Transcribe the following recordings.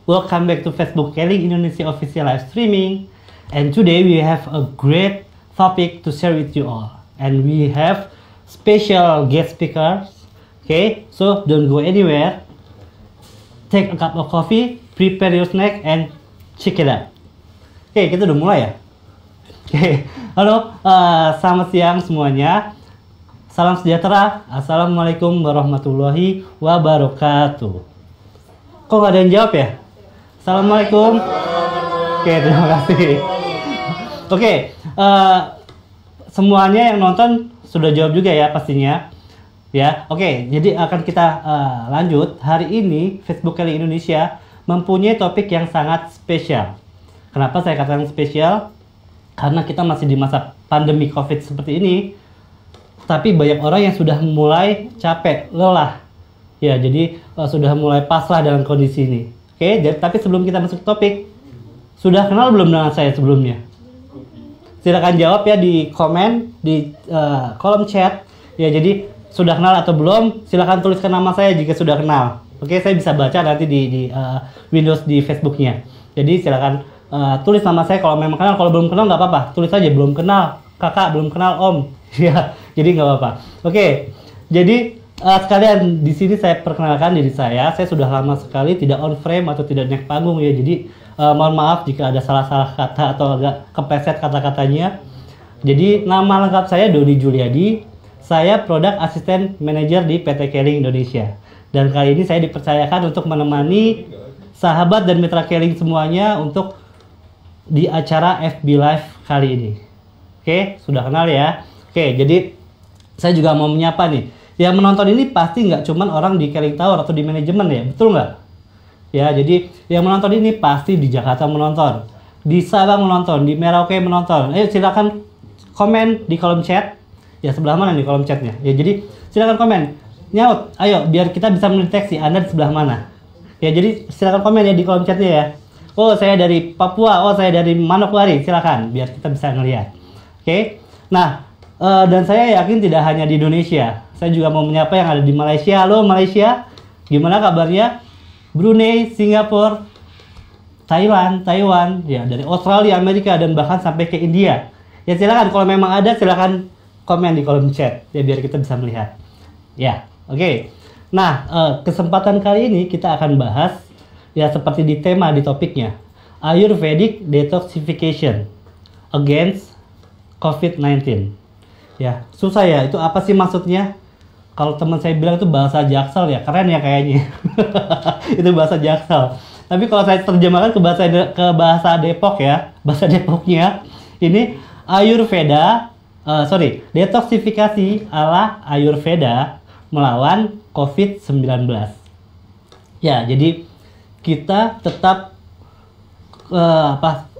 welcome back to Facebook Keling Indonesia official live streaming. And today we have a great topic to share with you all. And we have special guest speakers. Okay, so don't go anywhere. Take a cup of coffee, prepare your snack, and check it out. Oke, kita udah mulai ya? Oke, halo, selamat siang semuanya. Salam sejahtera. Assalamualaikum warahmatullahi wabarakatuh. Kok nggak ada yang jawab ya? Assalamualaikum. Oke, terima kasih. Oke, semuanya yang nonton sudah jawab juga ya pastinya. Ya, oke. Jadi akan kita lanjut. Hari ini Facebook Keling Indonesia mempunyai topik yang sangat spesial. Kenapa saya katakan spesial? Karena kita masih di masa pandemi COVID seperti ini. Tapi banyak orang yang sudah mulai capek, lelah. Ya, jadi sudah mulai pasrah dalam kondisi ini. Oke, tapi sebelum kita masuk ke topik, sudah kenal belum dengan saya sebelumnya? Silakan jawab ya di komen, di kolom chat. Ya, jadi sudah kenal atau belum? Silakan tuliskan nama saya jika sudah kenal. Oke, saya bisa baca nanti di Windows di Facebooknya. Jadi silakan tulis nama saya kalau memang kenal. Kalau belum kenal nggak apa-apa, tulis aja belum kenal kakak, belum kenal om. Ya, jadi nggak apa-apa. Oke, jadi sekalian di sini saya perkenalkan diri saya. Saya sudah lama sekali tidak on frame atau tidak naik panggung ya. Jadi mohon maaf jika ada salah-salah kata atau agak kepleset kata-katanya. Jadi nama lengkap saya Dodi Juliadi. Saya Product Assistant Manager di PT Keling Indonesia. Dan kali ini saya dipercayakan untuk menemani sahabat dan mitra Keling semuanya untuk di acara FB Live kali ini. Oke, sudah kenal ya. Oke, jadi saya juga mau menyapa nih. Yang menonton ini pasti nggak cuman orang di Keling Tower atau di manajemen ya, betul nggak? Ya, jadi yang menonton ini pasti di Jakarta menonton, di Sabang menonton, di Merauke menonton. Ayo silakan komen di kolom chat. Ya, sebelah mana nih kolom chatnya? Ya, jadi silakan komen. Nyaut, ayo biar kita bisa mendeteksi Anda di sebelah mana. Ya, jadi silakan komen ya di kolom chatnya ya. Oh, saya dari Papua, oh saya dari Manokwari, silakan biar kita bisa ngelihat. Oke. Nah, dan saya yakin tidak hanya di Indonesia. Saya juga mau menyapa yang ada di Malaysia. Halo Malaysia, gimana kabarnya? Brunei, Singapura, Thailand, Taiwan, ya dari Australia, Amerika, dan bahkan sampai ke India. Ya silakan kalau memang ada silakan komen di kolom chat ya biar kita bisa melihat. Ya, oke. Nah, kesempatan kali ini kita akan bahas ya seperti di tema di topiknya, Ayurvedic Detoxification Against COVID-19. Ya, susah ya, itu apa sih maksudnya? Kalau teman saya bilang itu bahasa Jaksel ya, keren ya kayaknya. Itu bahasa Jaksel. Tapi kalau saya terjemahkan ke bahasa Depok ya, bahasa Depoknya ini Ayurveda, detoksifikasi ala Ayurveda melawan COVID-19. Ya, jadi kita tetap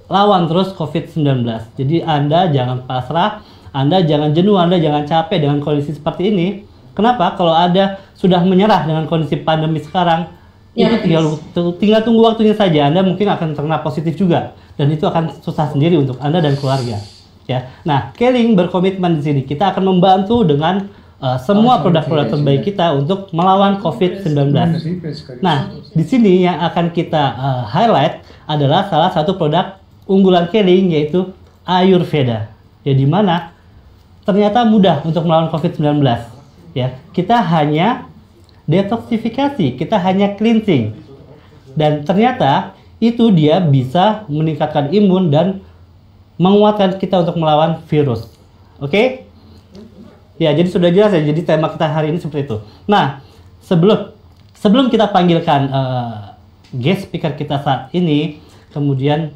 lawan terus COVID-19. Jadi Anda jangan pasrah, Anda jangan jenuh, Anda jangan capek dengan kondisi seperti ini. Kenapa? Kalau Anda sudah menyerah dengan kondisi pandemi sekarang, ya, itu tinggal tunggu waktunya saja. Anda mungkin akan terkena positif juga, dan itu akan susah sendiri untuk Anda dan keluarga. Ya, nah, Keling berkomitmen di sini. Kita akan membantu dengan semua produk-produk terbaik kita untuk melawan COVID-19. Nah, di sini yang akan kita highlight adalah salah satu produk unggulan Keling, yaitu Ayurveda. Ya, di mana ternyata mudah untuk melawan COVID-19. Ya, kita hanya detoksifikasi, kita hanya cleansing. Dan ternyata itu dia bisa meningkatkan imun dan menguatkan kita untuk melawan virus. Oke? Ya, jadi sudah jelas ya. Jadi tema kita hari ini seperti itu. Nah, sebelum kita panggilkan guest speaker kita saat ini, kemudian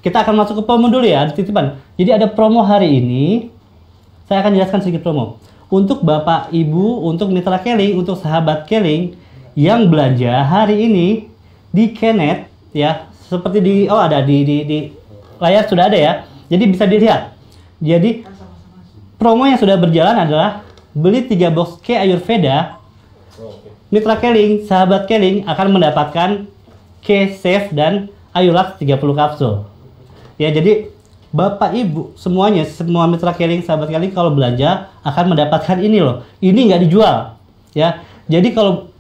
kita akan masuk ke promo dulu ya, ada titipan. Jadi ada promo hari ini. Saya akan jelaskan sedikit promo. Untuk Bapak, Ibu, untuk mitra Keling, untuk sahabat Keling yang belanja hari ini di Kenet ya, seperti ada di layar sudah ada ya. Jadi bisa dilihat. Jadi promo yang sudah berjalan adalah beli 3 box K Ayurveda. Mitra Keling, sahabat Keling akan mendapatkan K Safe dan Ayulax 30 kapsul. Ya, jadi Bapak Ibu semuanya, semua mitra Keling, sahabat Keling kalau belanja akan mendapatkan ini loh. Ini nggak dijual ya. Jadi kalau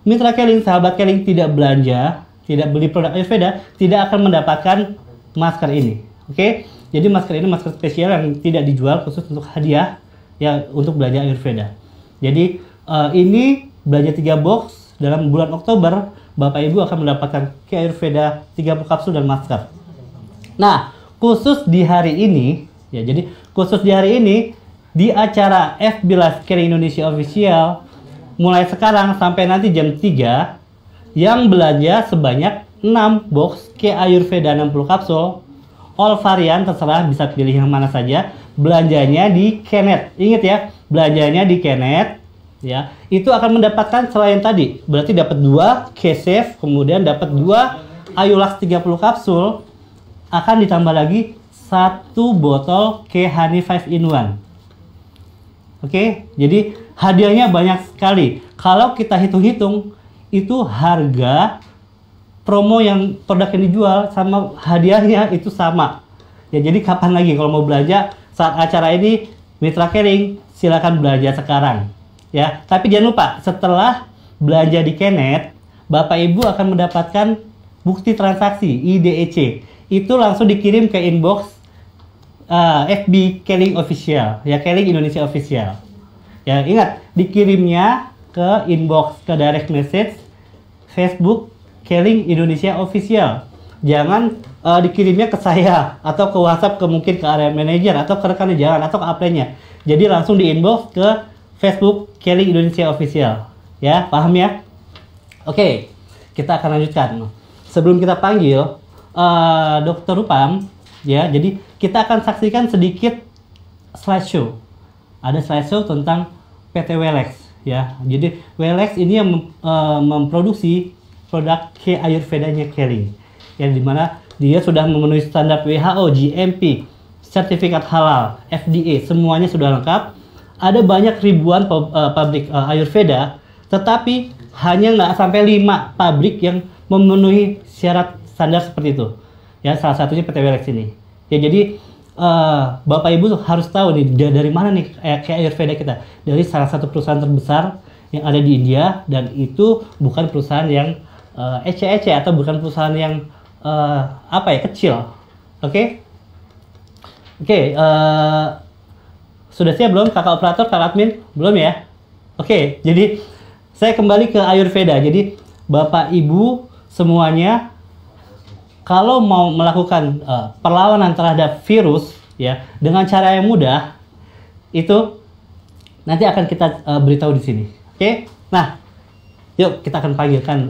mitra Keling, sahabat Keling tidak belanja, tidak beli produk Ayurveda, tidak akan mendapatkan masker ini. Oke? Jadi masker ini masker spesial yang tidak dijual khusus untuk hadiah ya untuk belanja Ayurveda. Jadi ini belanja 3 box dalam bulan Oktober, Bapak Ibu akan mendapatkan Ayurveda 30 kapsul dan masker. Nah, khusus di hari ini ya, jadi khusus di hari ini di acara FB Live Keling Indonesia Official mulai sekarang sampai nanti jam 3 yang belanja sebanyak 6 box Ayurveda 60 kapsul, all varian terserah, bisa pilih yang mana saja. Belanjanya di Kenet. Ingat ya, belanjanya di Kenet ya. Itu akan mendapatkan selain tadi, berarti dapat 2 K-Safe, kemudian dapat 2 Ayulax 30 kapsul, akan ditambah lagi 1 botol Honey 5 in 1. Oke, jadi hadiahnya banyak sekali. Kalau kita hitung-hitung, itu harga promo yang produk yang dijual sama hadiahnya itu sama. Ya, jadi kapan lagi kalau mau belanja saat acara ini, mitra Keling silakan belanja sekarang. Ya, tapi jangan lupa setelah belanja di Kenet, Bapak Ibu akan mendapatkan bukti transaksi IDEC. Itu langsung dikirim ke inbox FB Keling Official, ya, Keling Indonesia Official. Ya, ingat, dikirimnya ke inbox, ke direct message Facebook Keling Indonesia Official. Jangan dikirimnya ke saya atau ke WhatsApp, ke mungkin ke area manager atau ke rekannya, jangan, atau ke upline-nya. Jadi langsung di inbox ke Facebook Keling Indonesia Official. Ya, paham ya? Oke, kita akan lanjutkan. Sebelum kita panggil Dr. Rupam, ya, jadi kita akan saksikan sedikit slideshow. Ada slideshow tentang PT Welex, ya. Jadi Welex ini yang memproduksi produk Ayurvedanya Keling, yang dimana dia sudah memenuhi standar WHO, GMP, sertifikat halal, FDA, semuanya sudah lengkap. Ada banyak ribuan pabrik Ayurveda, tetapi hanya nggak sampai 5 pabrik yang memenuhi syarat standar seperti itu. Ya, salah satunya PT Welex ini. Ya, jadi Bapak Ibu harus tahu nih dari mana nih Ayurveda kita. Dari salah satu perusahaan terbesar yang ada di India, dan itu bukan perusahaan yang ece-ece atau bukan perusahaan yang kecil. Oke? Sudah siap belum kakak operator, kakak admin? Belum ya? Oke, jadi saya kembali ke Ayurveda. Jadi Bapak Ibu semuanya, kalau mau melakukan perlawanan terhadap virus ya dengan cara yang mudah, itu nanti akan kita beritahu di sini. Oke? Nah, yuk kita akan panggilkan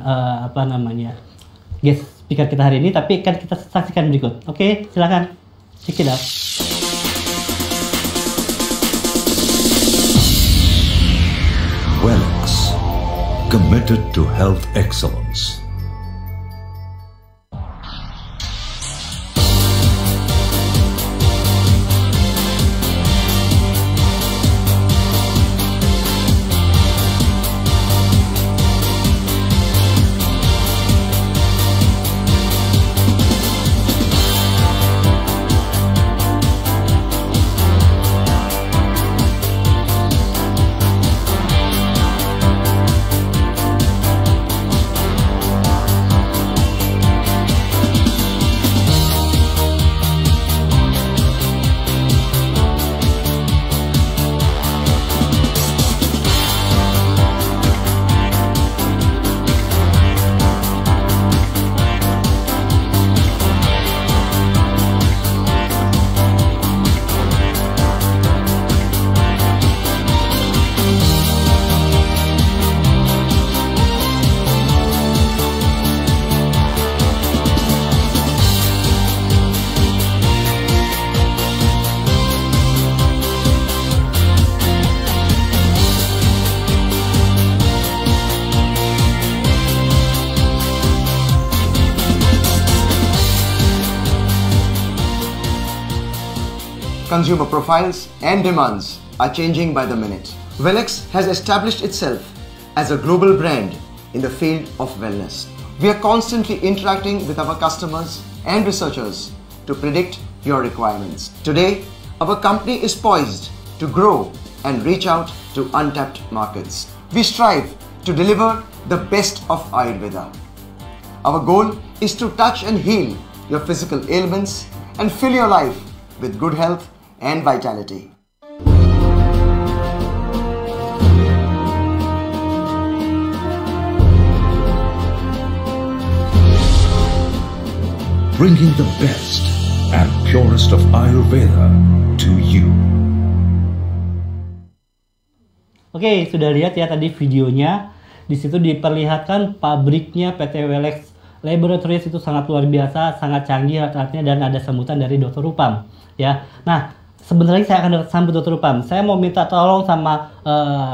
guest speaker kita hari ini, tapi akan kita saksikan berikut. Oke, silakan. Check it out. Welex, committed to health excellence. Consumer profiles and demands are changing by the minute. Welex has established itself as a global brand in the field of wellness. We are constantly interacting with our customers and researchers to predict your requirements. Today, our company is poised to grow and reach out to untapped markets. We strive to deliver the best of Ayurveda. Our goal is to touch and heal your physical ailments and fill your life with good health and vitality. Bringing the best and purest of Ayurveda to you. Oke, sudah lihat ya tadi videonya. Di situ diperlihatkan pabriknya PT Welex Laboratories itu sangat luar biasa, sangat canggih alatnya, dan ada sambutan dari Dr. Rupam. Ya, nah sebentar lagi saya akan sambut Dr. Rupam. Saya mau minta tolong sama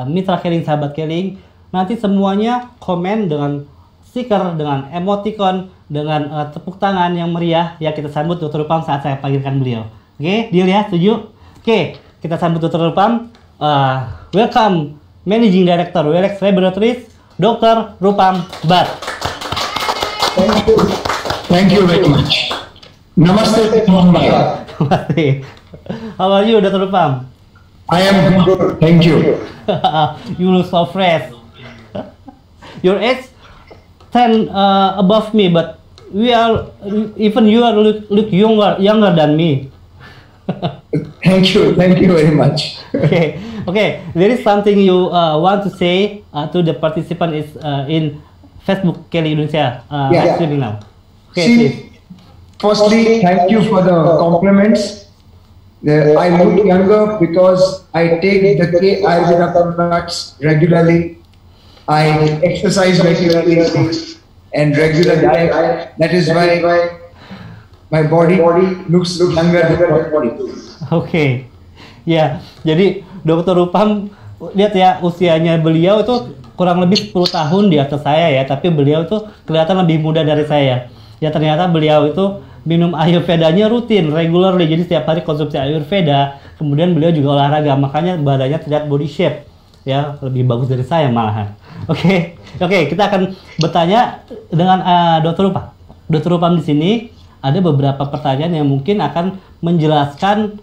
mitra Keling, sahabat Keling, nanti semuanya komen dengan stiker, dengan emoticon, dengan tepuk tangan yang meriah. Ya, kita sambut Dr. Rupam saat saya panggilkan beliau. Oke, deal ya, setuju? Oke, kita sambut Dr. Rupam. Welcome Managing Director Welex Laboratories, Dr. Rupam Bhatt. Thank you very much. Namaste. Namaste. How are you, Dr. Rupam? I am good. Thank you. You look so fresh. Your age 10 above me, but even you are look younger than me. Thank you very much. Okay. There is something you want to say to the participant is in Facebook Keling Indonesia streaming now. Okay, please. Firstly, thank you for the compliments. I look younger because I take the K Ayurveda products regularly. I exercise regularly and regular diet. That is why my body looks younger than my body. Oke. Ya, jadi Dr. Rupam, lihat ya, usianya beliau itu kurang lebih 10 tahun di atas saya ya, tapi beliau itu kelihatan lebih muda dari saya. Ya, ternyata beliau itu minum Ayurvedanya rutin, regularly, jadi setiap hari konsumsi Ayurveda. Kemudian beliau juga olahraga, makanya badannya terlihat body shape. Ya, lebih bagus dari saya malahan. Oke, kita akan bertanya dengan Dr. Rupam. Dr. Rupam di sini ada beberapa pertanyaan yang mungkin akan menjelaskan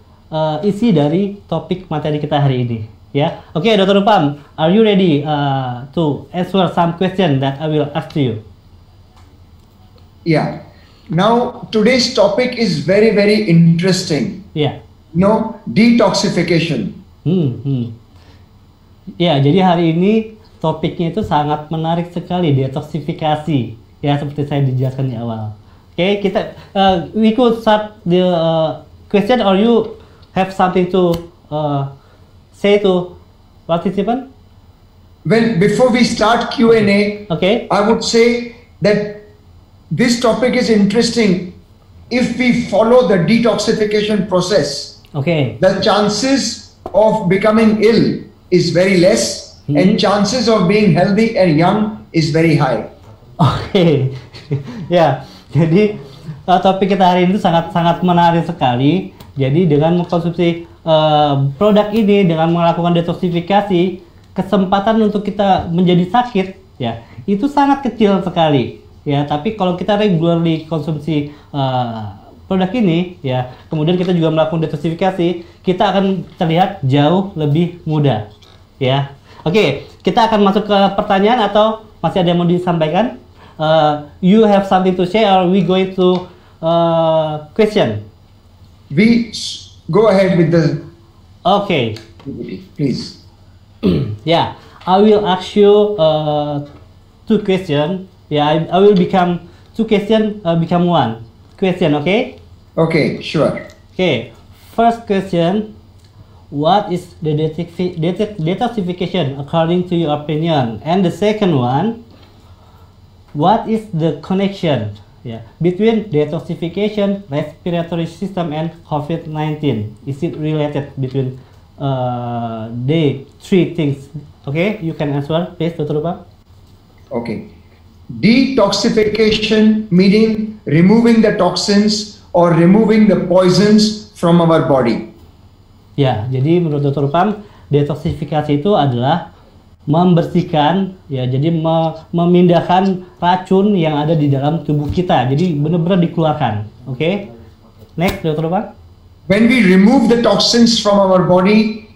isi dari topik materi kita hari ini. Ya, oke, Dr. Rupam, are you ready to answer some question that I will ask to you? Yeah. Now today's topic is very interesting. Yeah. Detoxification. Ya, jadi hari ini topiknya itu sangat menarik sekali, detoksifikasi. Ya, seperti saya dijelaskan di awal. Oke, kita we could start the question, or you have something to say to participant? Well, before we start Q&A, okay, I would say that this topic is interesting if we follow the detoxification process. Okay. The chances of becoming ill is very less, and chances of being healthy and young is very high. Oke. Ya, jadi topik kita hari ini sangat menarik sekali. Jadi dengan mengkonsumsi produk ini, dengan melakukan detoksifikasi, kesempatan untuk kita menjadi sakit ya itu sangat kecil sekali ya. Tapi kalau kita regularly konsumsi produk ini ya, kemudian kita juga melakukan detoksifikasi, kita akan terlihat jauh lebih muda ya. Oke, kita akan masuk ke pertanyaan, atau masih ada yang mau disampaikan? You have something to say, or we going to question? We go ahead with the. Okay. Please. Yeah, I will ask you two questions. Yeah, I will become two questions, become one question. Okay? Okay, sure. Okay. First question: what is the detoxification according to your opinion? And the second one, what is the connection between detoxification, respiratory system, and COVID-19? Is it related between the three things? Okay, you can answer, please, Dr. Rupam. Okay. Detoxification meaning removing the toxins or removing the poisons from our body. Ya, jadi menurut Dr. Rupam, detoksifikasi itu adalah membersihkan, ya, jadi memindahkan racun yang ada di dalam tubuh kita. Jadi benar-benar dikeluarkan. Oke? Next, Dr. Rupam. When we remove the toxins from our body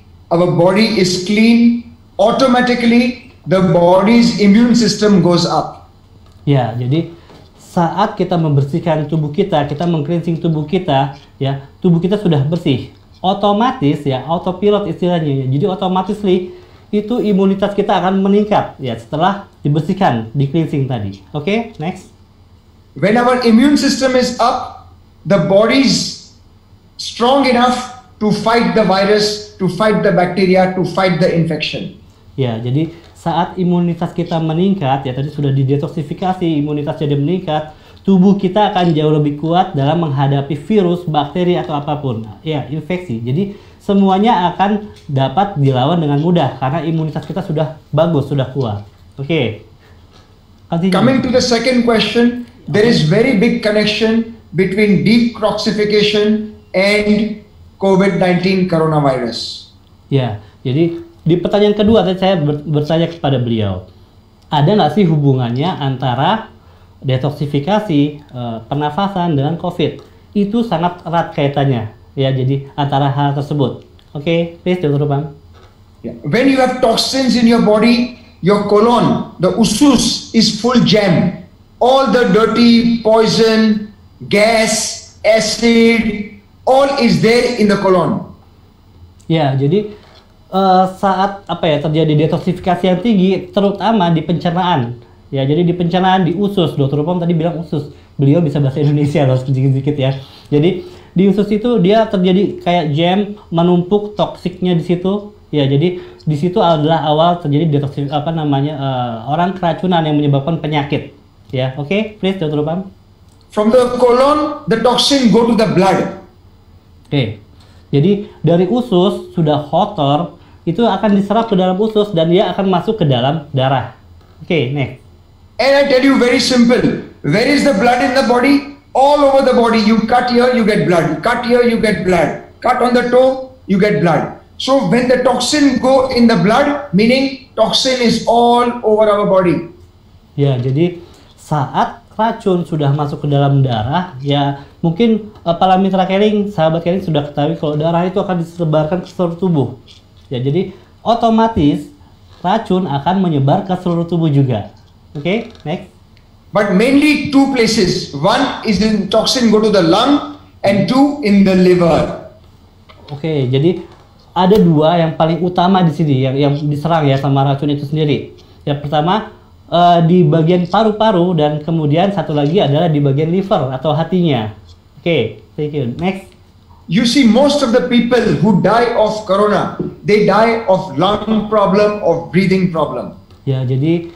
is clean automatically, the body's immune system goes up. Ya, jadi saat kita membersihkan tubuh kita meng-cleansing tubuh kita, ya, tubuh kita sudah bersih. Otomatis ya, autopilot istilahnya. Jadi automatically itu imunitas kita akan meningkat ya setelah dibersihkan, di-cleansing tadi. Oke, next. When our immune system is up, the body's strong enough to fight the virus, to fight the bacteria, to fight the infection. Ya, jadi saat imunitas kita meningkat, ya tadi sudah didetoksifikasi, imunitas jadi meningkat, tubuh kita akan jauh lebih kuat dalam menghadapi virus, bakteri atau apapun, ya infeksi. Jadi semuanya akan dapat dilawan dengan mudah karena imunitas kita sudah bagus, sudah kuat. Oke. Coming to the second question, there is very big connection between detoxification and COVID-19 coronavirus. Ya, jadi di pertanyaan kedua saya bertanya kepada beliau, ada nggak sih hubungannya antara detoksifikasi, pernafasan dengan COVID? Itu sangat erat kaitannya, ya. Jadi antara hal tersebut. Oke, please, Dr. Rupam. Yeah. When you have toxins in your body, your colon, the usus is full jam. All the dirty, poison, gas, acid, all is there in the colon. Ya, jadi saat terjadi detoksifikasi yang tinggi, terutama di pencernaan. Ya, jadi di pencernaan, di usus. Dr. Rupam tadi bilang usus. Beliau bisa bahasa Indonesia loh sedikit-sedikit ya. Jadi di usus itu dia terjadi kayak jam, menumpuk toksiknya di situ. Ya, jadi di situ adalah awal terjadi orang keracunan yang menyebabkan penyakit. Ya, oke, please, Dr. Rupam. From the colon, the toxin go to the blood. Oke. Jadi dari usus sudah kotor, itu akan diserap ke dalam usus dan dia akan masuk ke dalam darah. Oke, next. And I tell you very simple, where is the blood in the body? All over the body. You cut here, you get blood. Cut here, you get blood. Cut on the toe, you get blood. So when the toxin go in the blood, meaning toxin is all over our body. Ya, jadi saat racun sudah masuk ke dalam darah, ya mungkin para mitra Keling, sahabat Keling sudah ketahui kalau darah itu akan disebarkan ke seluruh tubuh. Ya, jadi otomatis racun akan menyebar ke seluruh tubuh juga. Oke, next. But mainly two places. One is in toxin go to the lung and two in the liver. Oke, jadi ada dua yang paling utama di sini yang diserang ya sama racun itu sendiri. Yang pertama di bagian paru-paru dan kemudian satu lagi adalah di bagian liver atau hatinya. Oke, thank you. Next. You see, most of the people who die of corona, they die of lung problem, of breathing problem. Ya, jadi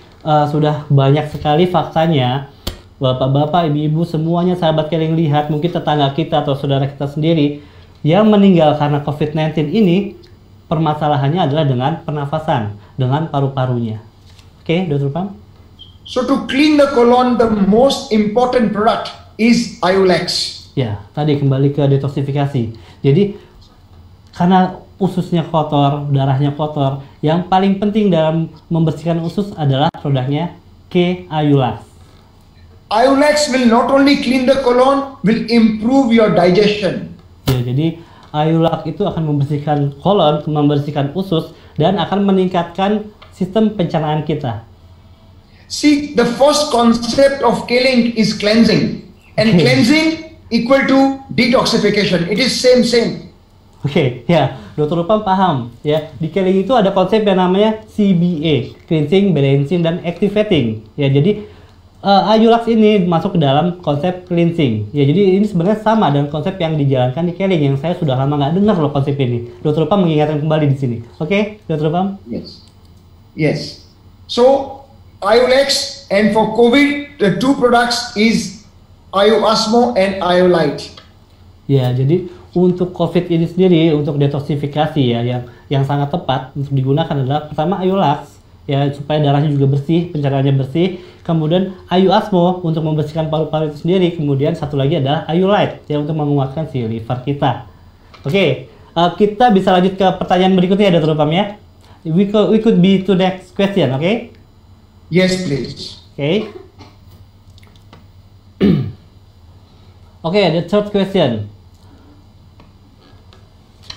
sudah banyak sekali faktanya, bapak-bapak, ibu-ibu, semuanya sahabat Keling lihat, mungkin tetangga kita atau saudara kita sendiri yang meninggal karena COVID-19 ini, permasalahannya adalah dengan pernafasan, dengan paru-parunya. Oke, Dr. Pam. So to clean the colon, the most important product is Iolex. Ya, tadi kembali ke detoksifikasi. Jadi karena ususnya kotor, darahnya kotor, yang paling penting dalam membersihkan usus adalah produknya K-Iolax. Iolex will not only clean the colon, will improve your digestion. Ya, jadi Iolax itu akan membersihkan kolon, membersihkan usus, dan akan meningkatkan sistem pencernaan kita. See, the first concept of Keling is cleansing, and cleansing equal to detoxification. It is same. Oke, ya, Dr. Rupam paham ya. Di Keling itu ada konsep yang namanya CBA, cleansing, balancing, dan activating. Ya, jadi Iolax ini masuk ke dalam konsep cleansing. Ya, jadi ini sebenarnya sama dengan konsep yang dijalankan di Keling yang saya sudah lama nggak dengar loh konsep ini. Dr. Rupam mengingatkan kembali di sini. Oke, Dr. Rupam? Yes. So Iolex, and for COVID, the two products is Ioasmo and Iolite. Ya, jadi untuk COVID ini sendiri, untuk detoksifikasi ya, yang sangat tepat untuk digunakan adalah pertama Iolax, ya supaya darahnya juga bersih, pencernaannya bersih. Kemudian Ioasmo untuk membersihkan paru-paru itu sendiri. Kemudian satu lagi adalah Iolite, ya untuk menguatkan si liver kita. Oke, kita bisa lanjut ke pertanyaan berikutnya ya, Dr. Rupam ya. We could be to next question, okay? Yes, please. Okay. Okay, the third question.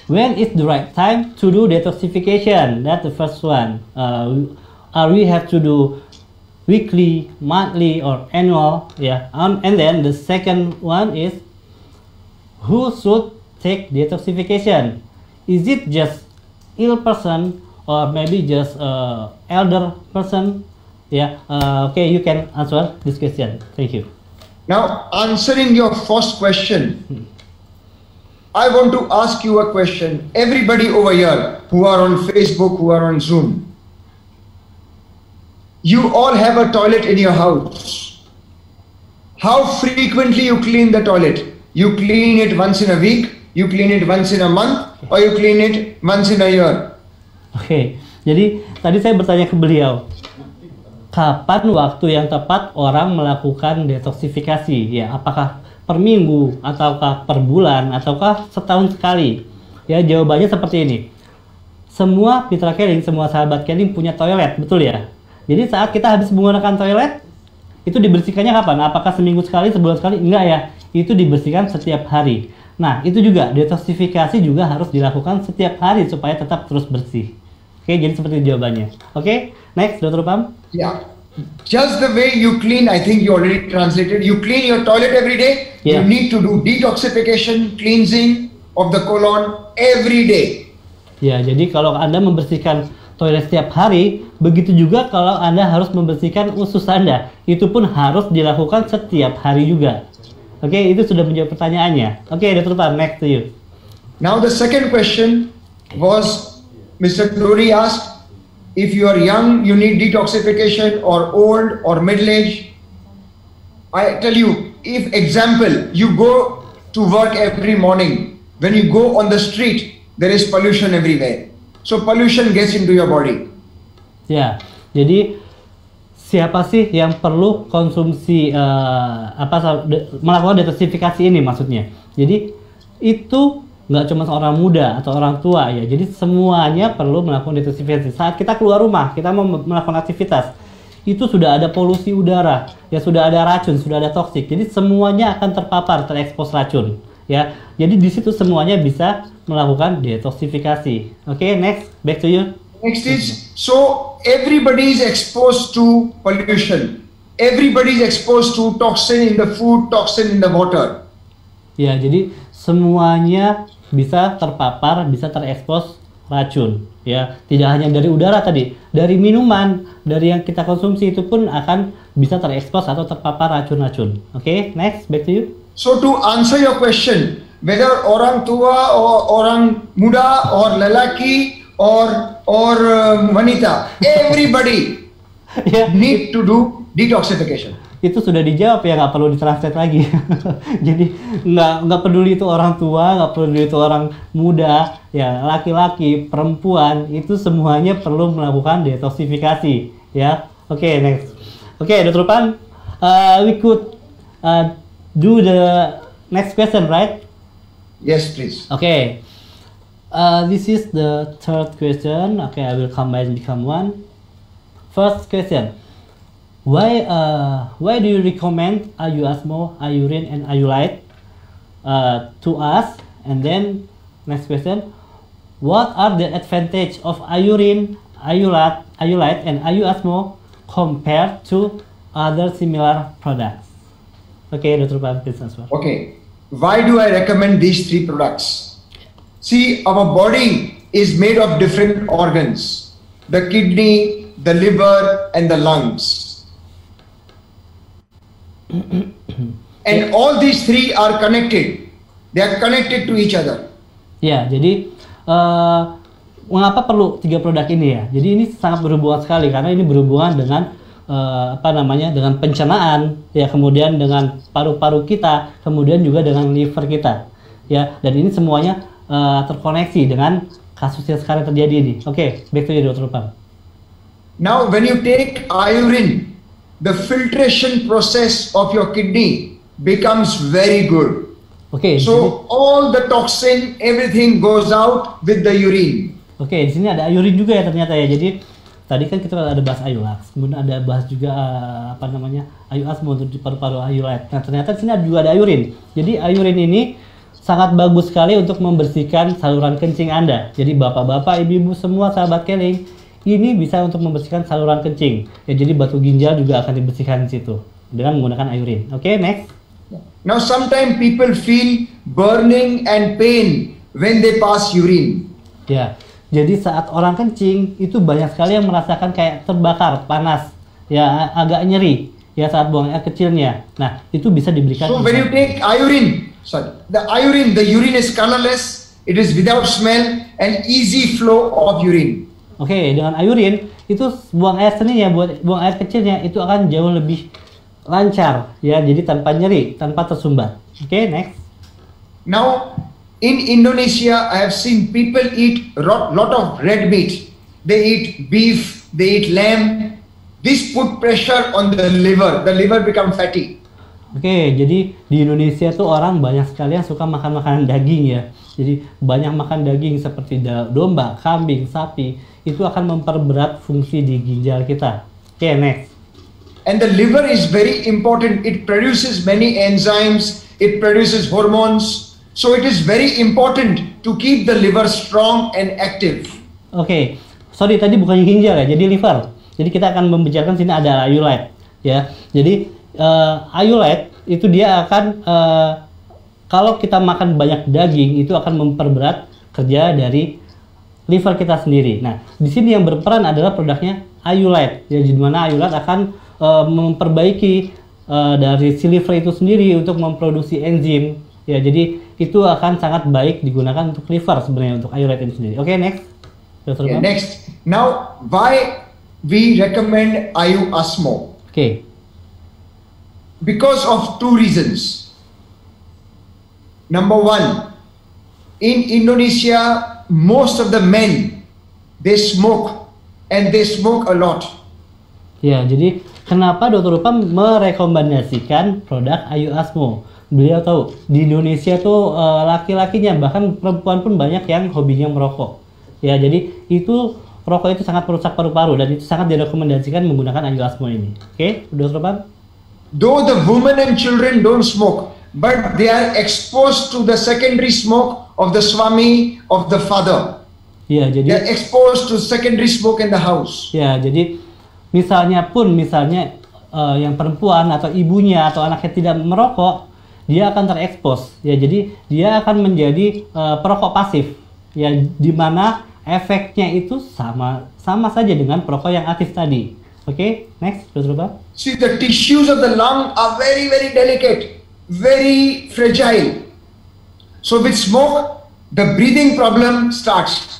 When is the right time to do detoxification? That's the first one. are we have to do weekly, monthly, or annual? Yeah, and then the second one is who should take detoxification? Is it just ill person or maybe just elder person? Yeah, okay, you can answer this question. Thank you. Now, answering your first question, I want to ask you a question. Everybody over here who are on Facebook, who are on Zoom, you all have a toilet in your house. How frequently you clean the toilet? You clean it once in a week, you clean it once in a month, or you clean it once in a year? Oke, jadi tadi saya bertanya ke beliau, kapan waktu yang tepat orang melakukan detoksifikasi? Ya, apakah per minggu, ataukah per bulan, ataukah setahun sekali? Ya, jawabannya seperti ini. Semua Mitra Keling, semua sahabat Keling punya toilet, betul ya? Jadi saat kita habis menggunakan toilet, itu dibersihkannya kapan? Apakah seminggu sekali, sebulan sekali? Enggak ya, itu dibersihkan setiap hari. Nah, itu juga detoksifikasi juga harus dilakukan setiap hari supaya tetap terus bersih. Oke, jadi seperti itu jawabannya. Oke, next, Dr. Upam. Yeah, just the way you clean, I think you already translated, you clean your toilet every day, Yeah. you need to do detoxification, cleansing of the colon every day. Ya, jadi kalau Anda membersihkan toilet setiap hari, begitu juga kalau Anda harus membersihkan usus Anda. Itu pun harus dilakukan setiap hari juga. Oke, itu sudah menjawab pertanyaannya. Oke, Dr. Upam, next to you. Now the second question was, Mr. Glory asked, if you are young, you need detoxification, or old, or middle-aged. I tell you, if example, you go to work every morning, when you go on the street, there is pollution everywhere. So pollution gets into your body. Ya, jadi siapa sih yang perlu konsumsi melakukan detoksifikasi ini maksudnya? Jadi itu nggak cuma seorang muda atau orang tua ya, jadi semuanya perlu melakukan detoksifikasi. Saat kita keluar rumah, kita mau melakukan aktivitas, itu sudah ada polusi udara, ya sudah ada racun, sudah ada toksik, jadi semuanya akan terpapar, terekspos racun, ya. Jadi di situ semuanya bisa melakukan detoksifikasi. Oke, next, back to you. Next is, so everybody is exposed to pollution. Everybody is exposed to toxin in the food, toxin in the water. Ya, jadi semuanya bisa terpapar, bisa terekspos racun. Ya, tidak hanya dari udara tadi, dari minuman, dari yang kita konsumsi itu pun akan bisa terekspos atau terpapar racun-racun. Oke, next, back to you. So to answer your question, whether orang tua or orang muda or lelaki or wanita, everybody Ya, need to do detoxification. itu sudah dijawab ya, nggak perlu ditranslate lagi. Jadi nggak peduli itu orang tua, nggak peduli itu orang muda, ya laki-laki, perempuan, itu semuanya perlu melakukan detoksifikasi. Ya, oke, next. Oke, Dr. Upam, we could do the next question, right? Yes, please. Okay. This is the third question. Okay, I will combine become one. First question. Why do you recommend Ayuasmo, Ayurin, and Ayulite to us? And then next question. What are the advantage of Ayurin, Ayulite, and Ayuasmo compared to other similar products? Okay, Dr. Upam, please answer. Okay. Why do I recommend these three products? See, our body is made of different organs: the kidney, the liver, and the lungs. And all these three are connected. They are connected to each other. Ya, jadi mengapa perlu tiga produk ini ya? Jadi ini sangat berhubungan sekali karena ini berhubungan dengan dengan pencernaan, ya, kemudian dengan paru-paru kita, kemudian juga dengan liver kita, ya. Dan ini semuanya terkoneksi dengan kasus yang sekarang terjadi ini. Oke, back to you, Dr. Upam. Now, when you take iodine, the filtration process of your kidney becomes very good. Oke, So all the toxin, everything goes out with the urine. oke, di sini ada ayurin juga ya ternyata ya. Jadi tadi kan kita ada bahas Ayulax, kemudian ada bahas juga Ayuasmo untuk paru-paru Ayulite. Nah, ternyata di sini juga ada ayurin. Jadi ayurin ini sangat bagus sekali untuk membersihkan saluran kencing Anda. Jadi bapak-bapak, ibu-ibu semua sahabat Keling, ini bisa untuk membersihkan saluran kencing. Ya, jadi batu ginjal juga akan dibersihkan di situ dengan menggunakan iurin. Oke, next. Now sometimes people feel burning and pain when they pass urine. Ya, jadi saat orang kencing itu banyak sekali yang merasakan kayak terbakar, panas, ya agak nyeri, ya saat buang air kecilnya. Nah, itu bisa diberikan. So when you take iurin, the urine is colorless, it is without smell and easy flow of urine. Oke, dengan iurin itu buang air seninya, buang air kecilnya itu akan jauh lebih lancar, ya, jadi tanpa nyeri, tanpa tersumbat. Oke, next. Now, in Indonesia, I have seen people eat lot of red meat. They eat beef, they eat lamb. This put pressure on the liver. The liver become fatty. Oke, jadi di Indonesia tuh orang banyak sekali yang suka makan makanan daging ya. Jadi banyak makan daging seperti domba, kambing, sapi. Itu akan memperberat fungsi di ginjal kita. Oke, next. And the liver is very important. It produces many enzymes. It produces hormones. So it is very important to keep the liver strong and active. Oke, sorry tadi bukan ginjal ya, jadi liver. Jadi kita akan membicarakan sini ada iulite, ya. Jadi iulite itu dia akan kalau kita makan banyak daging itu akan memperberat kerja dari liver kita sendiri. Nah, di sini yang berperan adalah produknya iulite, ya, di mana iulite akan memperbaiki dari si liver itu sendiri untuk memproduksi enzim. Ya, jadi itu akan sangat baik digunakan untuk liver sebenarnya, untuk iulite ini sendiri. Oke, next. Yeah, next. Now, why we recommend IU Asmo? Oke. Because of two reasons. Number one, in Indonesia, most of the men, they smoke and they smoke a lot. Ya, jadi kenapa Dr. Upam merekomendasikan produk IU Asmo? Beliau tahu di Indonesia tuh laki-lakinya bahkan perempuan pun banyak yang hobinya merokok. Ya, jadi itu rokok itu sangat merusak paru-paru dan itu sangat direkomendasikan menggunakan IU Asmo ini. Oke, Dr. Upam? Though the women and children don't smoke, but they are exposed to the secondary smoke of the swami, of the father. Ya, jadi They are exposed to secondary smoke in the house. ya, jadi misalnya yang perempuan atau ibunya atau anaknya tidak merokok, dia akan terekspos. Ya, jadi dia akan menjadi perokok pasif. Ya, di mana efeknya itu sama saja dengan perokok yang aktif tadi. Oke, next, Dr. Upam. See, the tissues of the lung are very, very delicate, very fragile. So with smoke, the breathing problem starts.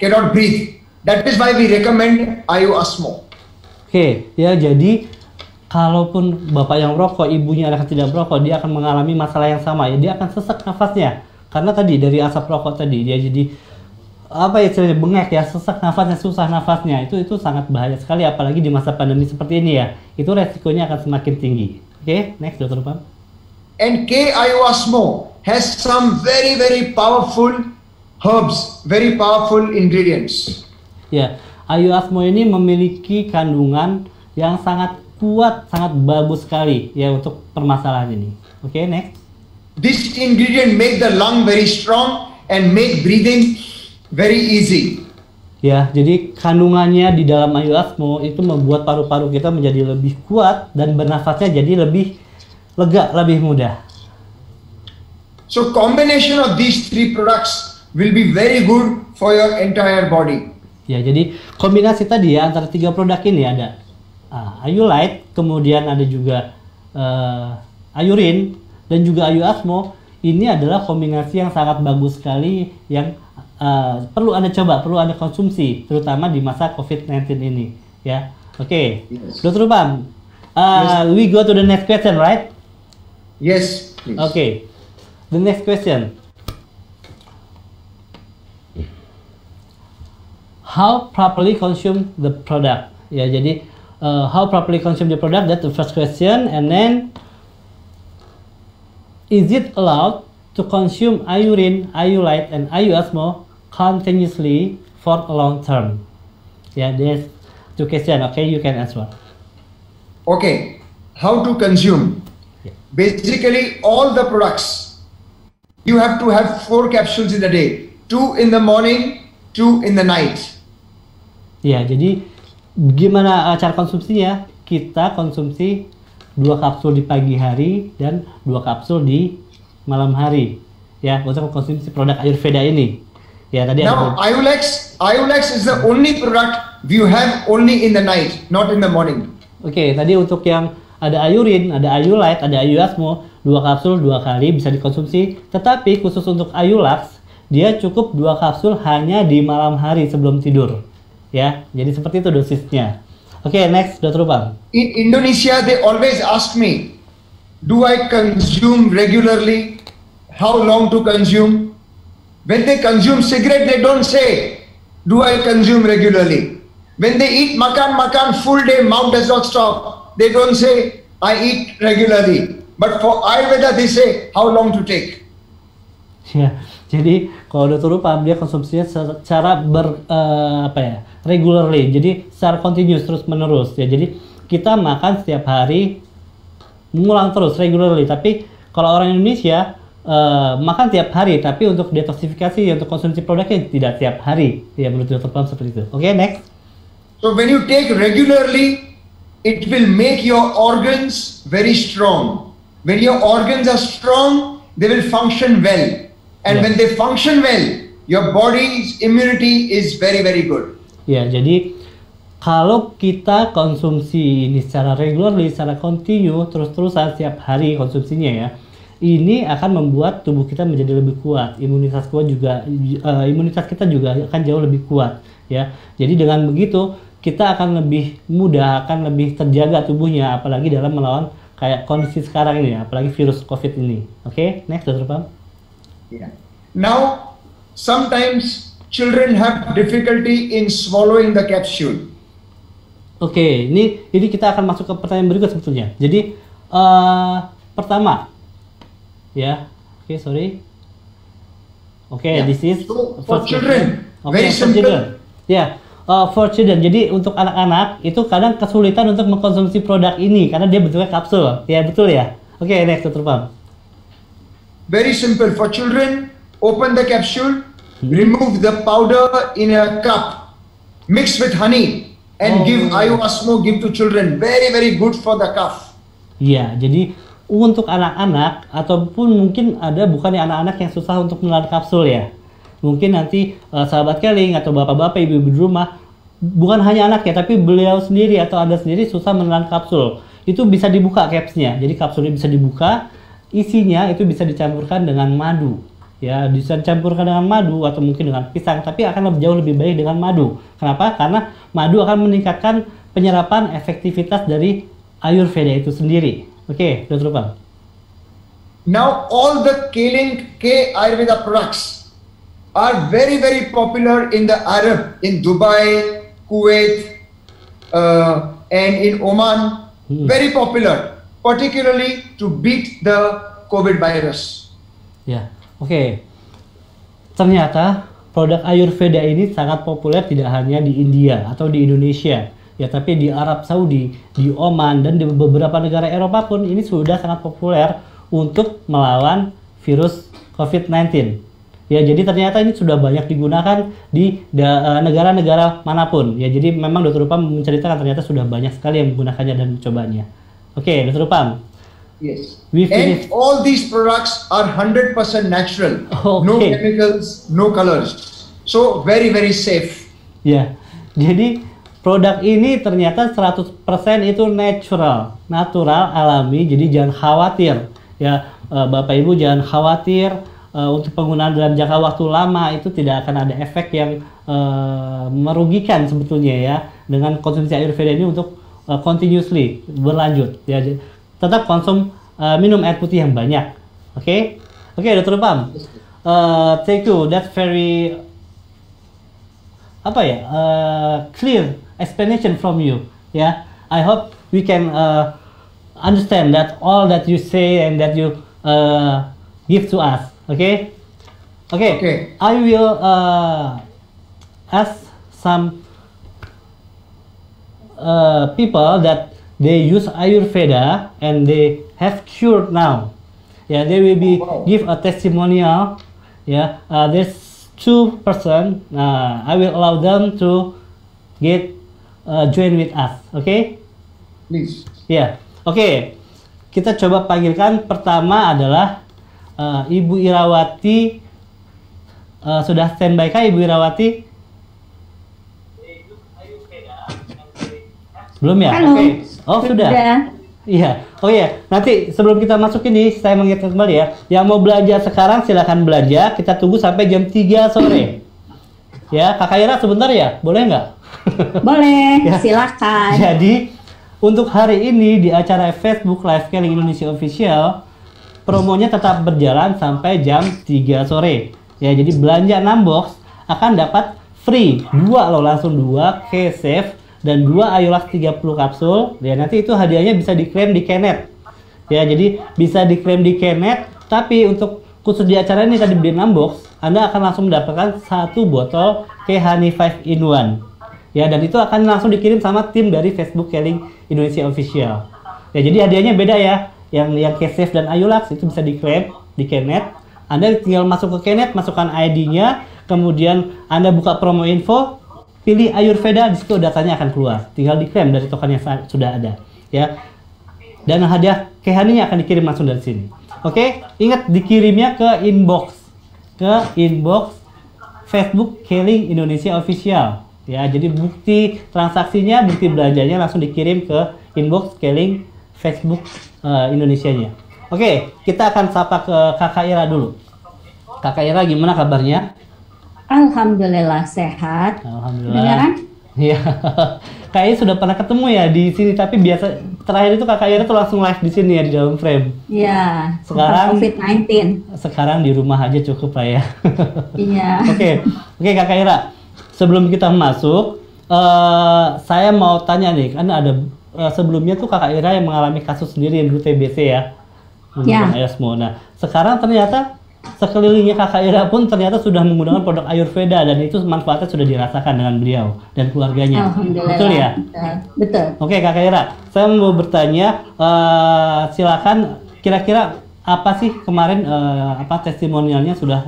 Cannot breathe. That is why we recommend IU Asmo. Oke, ya, jadi kalaupun bapak yang merokok, ibunya anak tidak merokok, dia akan mengalami masalah yang sama. Ya, dia akan sesak nafasnya. Karena tadi dari asap rokok tadi, dia jadi apa ya, istilahnya bengek ya, sesak nafasnya, susah nafasnya. Itu sangat bahaya sekali, apalagi di masa pandemi seperti ini ya. Itu resikonya akan semakin tinggi. Oke, next, Dr. Upam. And IU Asmo has some very, very powerful herbs, very powerful ingredients. Ya, IU Asmo ini memiliki kandungan yang sangat kuat, sangat bagus sekali ya untuk permasalahan ini. Oke, next. This ingredient make the lung very strong and make breathing very easy. Ya, jadi kandungannya di dalam IU Asmo itu membuat paru-paru kita menjadi lebih kuat dan bernafasnya jadi lebih lega, lebih mudah. So combination of these three products will be very good for your entire body. Ya, jadi kombinasi tadi ya antara tiga produk ini ada iulite, kemudian ada juga iurin dan juga IU Asmo. Ini adalah kombinasi yang sangat bagus sekali yang perlu Anda coba, perlu Anda konsumsi, terutama di masa COVID-19 ini. Ya, oke. Yes. Dr. Upam, Yes. we go to the next question, right? Yes, please. Okay. The next question. How properly consume the product? Ya, jadi how properly consume the product? That's the first question. And then, is it allowed to consume iurin, iulite, and IU Asmo continuously for a long term? Yeah, there's two questions. Okay, you can answer. Okay, how to consume? Yeah. Basically, all the products, you have to have 4 capsules in a day. 2 in the morning, 2 in the night. Ya, jadi gimana cara konsumsinya? Kita konsumsi 2 kapsul di pagi hari dan 2 kapsul di malam hari. Ya, untuk konsumsi produk Ayurveda ini. Ya, tadi Now, Iulex is the only product you have only in the night, not in the morning. Oke, tadi untuk yang ada Ayurin, ada Ayulite, ada Ayuasmo, 2 kapsul 2 kali bisa dikonsumsi. Tetapi khusus untuk Ayulax, dia cukup 2 kapsul hanya di malam hari sebelum tidur. Ya, jadi seperti itu dosisnya. Oke, next, Dr. Upam. In Indonesia, they always ask me, do I consume regularly? How long to consume? When they consume cigarette, they don't say, do I consume regularly? When they eat makan full day, mouth does not stop. They don't say, I eat regularly. But for Ayurveda, they say, how long to take? Ya, jadi kalau Dr. Upam dia konsumsinya secara regularly, jadi secara continuous terus menerus ya. Jadi kita makan setiap hari, mengulang terus regularly. Tapi kalau orang Indonesia makan tiap hari, tapi untuk detoksifikasi, untuk konsumsi produknya tidak tiap hari. Ya, menurut Dr. Upam seperti itu. Oke, next. So when you take regularly, it will make your organs very strong. When your organs are strong, they will function well. And when they function well, your body's immunity is very, very good. Ya, jadi kalau kita konsumsi ini secara regularly, secara continue, terus-terusan setiap hari konsumsinya ya, ini akan membuat tubuh kita menjadi lebih kuat. Imunitas kita juga akan jauh lebih kuat ya. Jadi dengan begitu kita akan lebih mudah, akan lebih terjaga tubuhnya, apalagi dalam melawan kayak kondisi sekarang ini, apalagi virus COVID ini. Oke, next, Dr. Pam. Yeah. Now, sometimes children have difficulty in swallowing the capsule. Oke, ini kita akan masuk ke pertanyaan berikut sebetulnya. Jadi pertama, ya, sorry. This is for children. Very simple. Children. Ya, for children. Jadi untuk anak-anak itu kadang kesulitan untuk mengkonsumsi produk ini karena dia bentuknya kapsul. Ya, betul ya. Oke, next, Dr. Pam. Very simple. For children, open the capsule, remove the powder in a cup, mix with honey, and give Ayuasmo, give to children. Very, very good for the cough. Iya, jadi untuk anak-anak ataupun mungkin ada bukan anak-anak yang susah untuk menelan kapsul ya. Mungkin nanti sahabat Keling atau bapak-bapak, ibu-ibu di rumah, bukan hanya anak ya, tapi beliau sendiri atau Anda sendiri susah menelan kapsul. Itu bisa dibuka capsnya. Jadi kapsulnya bisa dibuka. Isinya itu bisa dicampurkan dengan madu, ya, bisa dicampurkan dengan madu atau mungkin dengan pisang, tapi akan jauh lebih baik dengan madu. Kenapa? Karena madu akan meningkatkan penyerapan efektivitas dari Ayurveda itu sendiri. Oke, Dr. Pam. Now all the Keling Ayurveda products are very, very popular in the Arab, in Dubai, Kuwait, and in Oman. Very popular. Particularly to beat the COVID virus. Ya, oke. Ternyata produk Ayurveda ini sangat populer tidak hanya di India atau di Indonesia, ya, tapi di Arab Saudi, di Oman, dan di beberapa negara Eropa pun ini sudah sangat populer untuk melawan virus COVID-19. Ya, jadi ternyata ini sudah banyak digunakan di negara-negara manapun. Ya, jadi memang Dr. Upam menceritakan ternyata sudah banyak sekali yang menggunakannya dan mencobanya. Oke, Dr. Upam. Yes. And all these products are 100% natural. No chemicals, no colors. So very, very safe. Ya, jadi produk ini ternyata 100% itu natural, alami. Jadi jangan khawatir. Ya, Bapak Ibu jangan khawatir untuk penggunaan dalam jangka waktu lama itu tidak akan ada efek yang merugikan sebetulnya ya dengan konsumsi Ayurveda ini untuk continuously berlanjut ya, tetap minum air putih yang banyak. Oke, Dr. Upam, thank you, that's very clear explanation from you ya. I hope we can understand that all that you say and that you give to us. Okay. I will ask some people that they use Ayurveda and they have cured now. Yeah, they will be give a testimonial. Yeah, there's 2 person. I will allow them to get join with us. Okay? Please. Ya, oke. Kita coba panggilkan. Pertama adalah Ibu Irawati. Sudah standby kah Ibu Irawati? Belum ya? Halo. Oke. Oh, sudah. Iya. Oh iya, nanti sebelum kita masuk ini saya mengingatkan kembali ya. Yang mau belajar sekarang silakan belajar. Kita tunggu sampai jam 3 sore. Ya, Kakak Ira sebentar ya? Boleh nggak? Boleh, Ya. silakan. Jadi untuk hari ini di acara Facebook Live Scaling Indonesia Official, promonya tetap berjalan sampai jam 3 sore. Ya, jadi belanja 6 box akan dapat free 2 loh, langsung 2 K-Safe dan 2 Ayolax 30 kapsul. Ya, nanti itu hadiahnya bisa diklaim di Kenet. Ya, jadi bisa diklaim di Kenet, tapi untuk khusus di acara ini tadi beli 6 box, Anda akan langsung mendapatkan 1 botol K-Honey 5 in 1. Ya, dan itu akan langsung dikirim sama tim dari Facebook Scaling Indonesia Official. Ya, jadi hadiahnya beda ya. Yang K-Safe dan Ayolax itu bisa diklaim di Kenet. Anda tinggal masuk ke Kenet, masukkan ID-nya, kemudian Anda buka promo info, pilih Ayurveda, di situ datanya akan keluar. Tinggal diklaim dari token yang sudah ada, ya. Dan hadiah K-Honey-nya akan dikirim langsung dari sini. Oke, ingat dikirimnya ke inbox Facebook Scaling Indonesia Official. Ya, jadi bukti transaksinya, bukti belanjanya langsung dikirim ke inbox Scaling Facebook Indonesianya. Oke, kita akan sapa ke Kakak Ira dulu. Kakak Ira, gimana kabarnya? Alhamdulillah sehat. Alhamdulillah. Kedengaran? Iya. Kayaknya sudah pernah ketemu ya di sini, tapi biasa terakhir itu Kakak Ira tuh langsung live di sini ya, di dalam frame. Iya. Sekarang COVID-19. Sekarang di rumah aja cukup lah ya. Iya. Oke Kakak Ira. Sebelum kita masuk, saya mau tanya nih, kan ada sebelumnya tuh Kakak Ira yang mengalami kasus sendiri yang dulu TBC ya, Ya. menggunakan Ayosmo. Nah, sekarang ternyata sekelilingnya Kakak Ira pun ternyata sudah menggunakan produk Ayurveda dan itu manfaatnya sudah dirasakan dengan beliau dan keluarganya. Alhamdulillah. Betul ya? Betul. Oke Kakak Ira, saya mau bertanya, silakan kira-kira apa sih kemarin testimonialnya sudah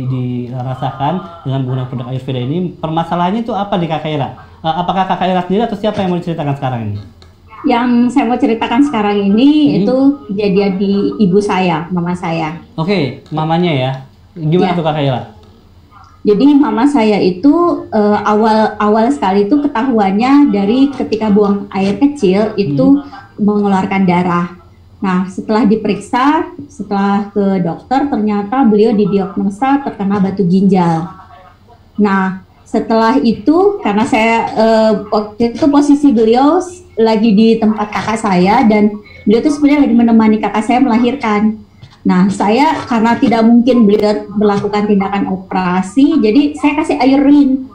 dirasakan dengan menggunakan produk Ayurveda ini? Permasalahannya itu apa di Kakak Ira? Apakah Kakak Ira sendiri atau siapa yang mau diceritakan sekarang ini? Yang saya mau ceritakan sekarang ini itu kejadian di ibu saya, mama saya. Oke, mamanya ya. Gimana Ya. tuh Kakak Ira? Jadi mama saya itu awal sekali itu ketahuannya dari ketika buang air kecil itu mengeluarkan darah. Nah, setelah diperiksa, setelah ke dokter, ternyata beliau didiagnosa terkena batu ginjal. Nah, setelah itu, karena saya waktu itu posisi beliau lagi di tempat kakak saya, dan beliau itu sebenarnya lagi menemani kakak saya melahirkan. Nah, saya karena tidak mungkin beliau melakukan tindakan operasi, jadi saya kasih ayurin.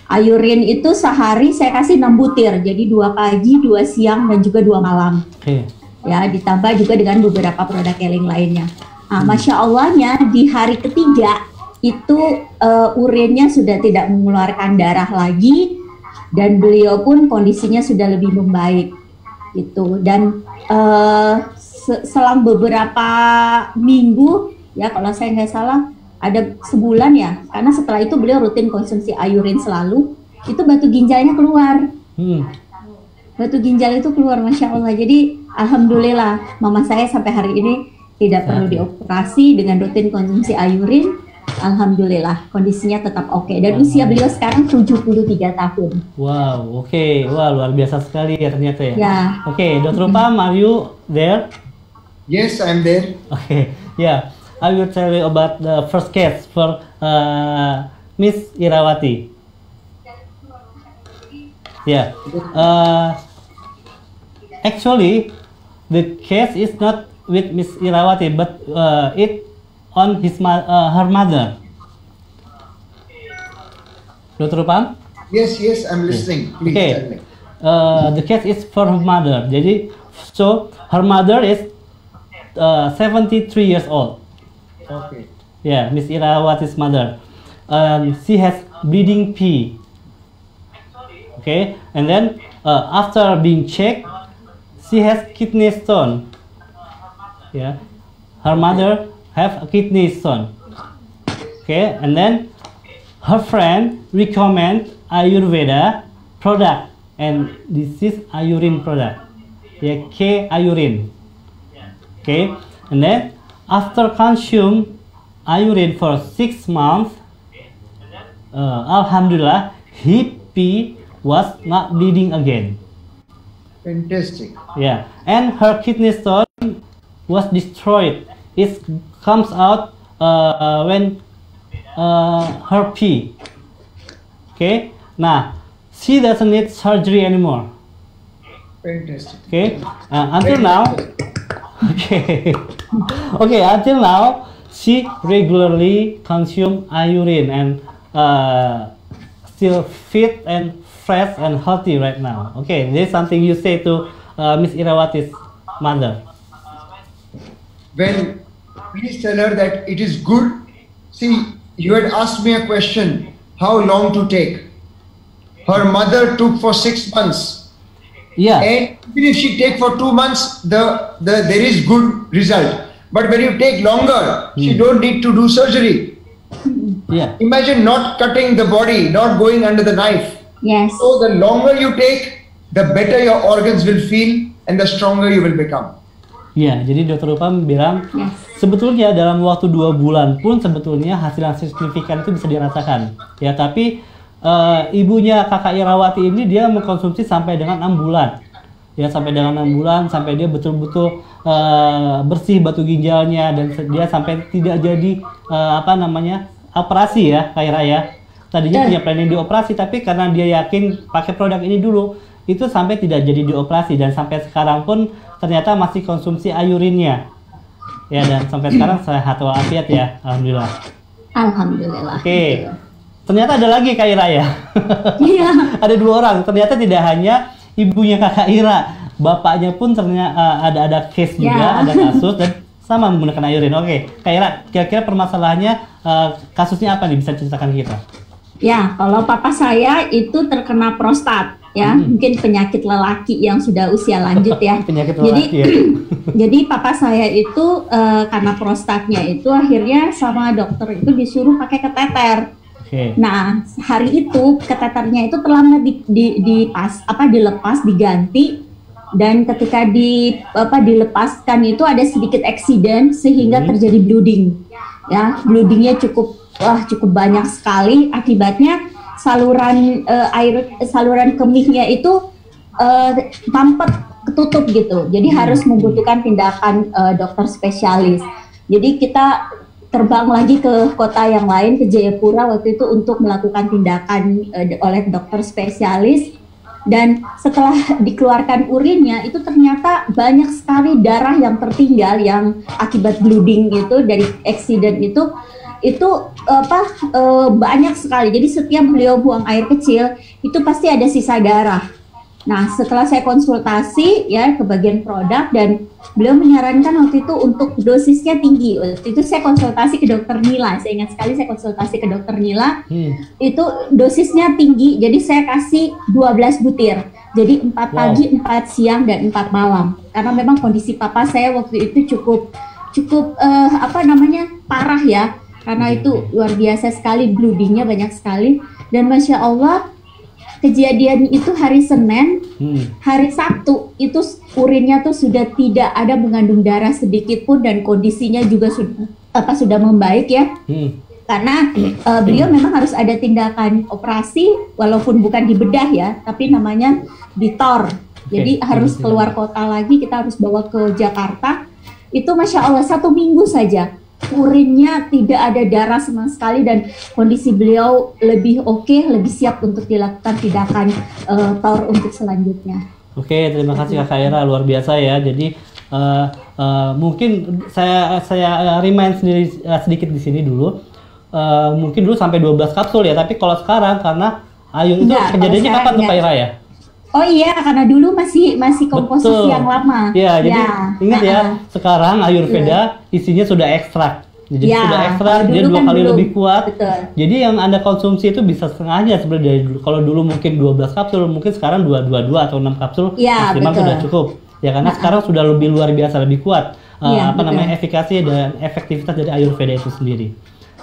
Ayurin itu sehari saya kasih 6 butir, jadi 2 pagi, 2 siang, dan juga 2 malam. Oke. Ya, ditambah juga dengan beberapa produk Scaling lainnya. Nah, Masya Allahnya di hari ketiga itu urinnya sudah tidak mengeluarkan darah lagi dan beliau pun kondisinya sudah lebih membaik gitu. Dan selang beberapa minggu ya, kalau saya nggak salah ada sebulan ya, karena setelah itu beliau rutin konsumsi ayurin selalu, itu batu ginjalnya keluar. Batu ginjal itu keluar, Masya Allah. Jadi alhamdulillah mama saya sampai hari ini tidak perlu dioperasi, dengan rutin konsumsi ayurin. Alhamdulillah kondisinya tetap oke. Dan usia beliau sekarang 73 tahun. Wow, oke. Wah, luar biasa sekali ya ternyata ya. Ya. Oke, Dr. Pam, are you there? Yes, I'm there. Okay, yeah. I will tell you about the first case for Miss Irawati. Yeah. Actually, the case is not with Miss Irawati, but it on her mother. Dr. Pam? Yes, I'm listening. Please tell Okay. me. The case is for her mother. Jadi, so her mother is 73 years old. Okay. Yeah, Miss Irawati's mother. She has bleeding pee. Okay, and then after being checked, she has kidney stone. Yeah, her mother have a kidney stone. Okay, and then her friend recommend Ayurveda product, and this is iurin product. Yeah, K-iurin. Okay, and then after consume iurin for 6 months, alhamdulillah, he pee was not bleeding again. Fantastic. Yeah, and her kidney stone was destroyed. It comes out when her pee. Okay, now she doesn't need surgery anymore. Fantastic. Okay, until now. Okay, okay, until now she regularly consume iurin and still fit and fresh and healthy right now. Okay, this is something you say to Miss Irawati's mother. Well, please tell her that it is good. See, you had asked me a question, how long to take? Her mother took for 6 months. Yeah. And even if she take for 2 months, there is good result. But when you take longer, she don't need to do surgery. Yeah. Imagine not cutting the body, not going under the knife. Yes. So the longer you take, the better your organs will feel and the stronger you will become. Ya, jadi Dokter Upam bilang Yes. sebetulnya dalam waktu 2 bulan pun sebetulnya hasil yang signifikan itu bisa dirasakan. Ya, tapi ibunya Kakak Irawati ini dia mengkonsumsi sampai dengan 6 bulan. Ya, sampai dengan 6 bulan sampai dia betul-betul bersih batu ginjalnya dan dia sampai tidak jadi operasi ya, Kak Ira ya. Tadinya punya planning dioperasi tapi karena dia yakin pakai produk ini dulu, itu sampai tidak jadi dioperasi dan sampai sekarang pun ternyata masih konsumsi iurinnya. Ya, dan sampai sekarang sehat walafiat ya, alhamdulillah. Alhamdulillah. Oke. Ternyata ada lagi Kak Ira ya. Iya. Ada 2 orang. Ternyata tidak hanya ibunya Kakak Ira, bapaknya pun ternyata ada case juga, ada kasus dan sama menggunakan iurin. Oke, Kak Ira, kira-kira permasalahannya kasusnya apa nih, bisa ceritakan kita? Ya, kalau papa saya itu terkena prostat, ya, mungkin penyakit lelaki yang sudah usia lanjut ya. Penyakit Jadi, lelaki ya. jadi papa saya itu karena prostatnya itu akhirnya sama dokter itu disuruh pakai kateter. Oke. Nah, hari itu kateternya itu terlambat dilepas, diganti, dan ketika dilepaskan itu ada sedikit eksiden sehingga terjadi bleeding. Ya, bleedingnya cukup banyak sekali. Akibatnya saluran kemihnya itu mampet, ketutup gitu. Jadi harus membutuhkan tindakan dokter spesialis. Jadi kita terbang lagi ke kota yang lain, ke Jayapura waktu itu untuk melakukan tindakan oleh dokter spesialis. Dan setelah dikeluarkan urinnya itu ternyata banyak sekali darah yang tertinggal yang akibat bleeding itu dari eksiden itu banyak sekali. Jadi setiap beliau buang air kecil itu pasti ada sisa darah. Nah, setelah saya konsultasi ya ke bagian produk dan beliau menyarankan waktu itu untuk dosisnya tinggi. Waktu itu saya konsultasi ke dokter Nila. Saya ingat sekali saya konsultasi ke dokter Nila. Itu dosisnya tinggi. Jadi saya kasih 12 butir. Jadi 4 pagi, 4 siang dan 4 malam. Karena memang kondisi papa saya waktu itu cukup parah ya. Karena itu luar biasa sekali, bleedingnya banyak sekali. Dan Masya Allah, kejadian itu hari Senin, hari Sabtu itu urinnya tuh sudah tidak ada mengandung darah sedikit pun dan kondisinya juga sudah membaik ya. Karena beliau memang harus ada tindakan operasi walaupun bukan di bedah ya, tapi namanya ditor. Jadi harus keluar kota lagi, kita harus bawa ke Jakarta. Itu Masya Allah 1 minggu saja urinnya tidak ada darah sama sekali dan kondisi beliau lebih oke, lebih siap untuk dilakukan tindakan TOR untuk selanjutnya. Oke, terima kasih Kak Ira, luar biasa ya. Jadi mungkin saya remind sendiri sedikit di sini dulu. Mungkin dulu sampai 12 kapsul ya, tapi kalau sekarang karena Ayun itu kejadiannya kapan tuh Kak Ira ya? Oh iya, karena dulu masih komposisi yang lama. Iya, jadi ingat ya, sekarang Ayurveda isinya sudah ekstrak. Jadi sudah ekstrak, dia 2 kali lebih kuat. Betul. Jadi yang Anda konsumsi itu bisa setengahnya sebenarnya dari dulu. Kalau dulu mungkin 12 kapsul, mungkin sekarang 2 atau 6 kapsul maksimal sudah cukup. Ya karena sekarang sudah lebih luar biasa, lebih kuat efikasi dan efektivitas dari Ayurveda itu sendiri.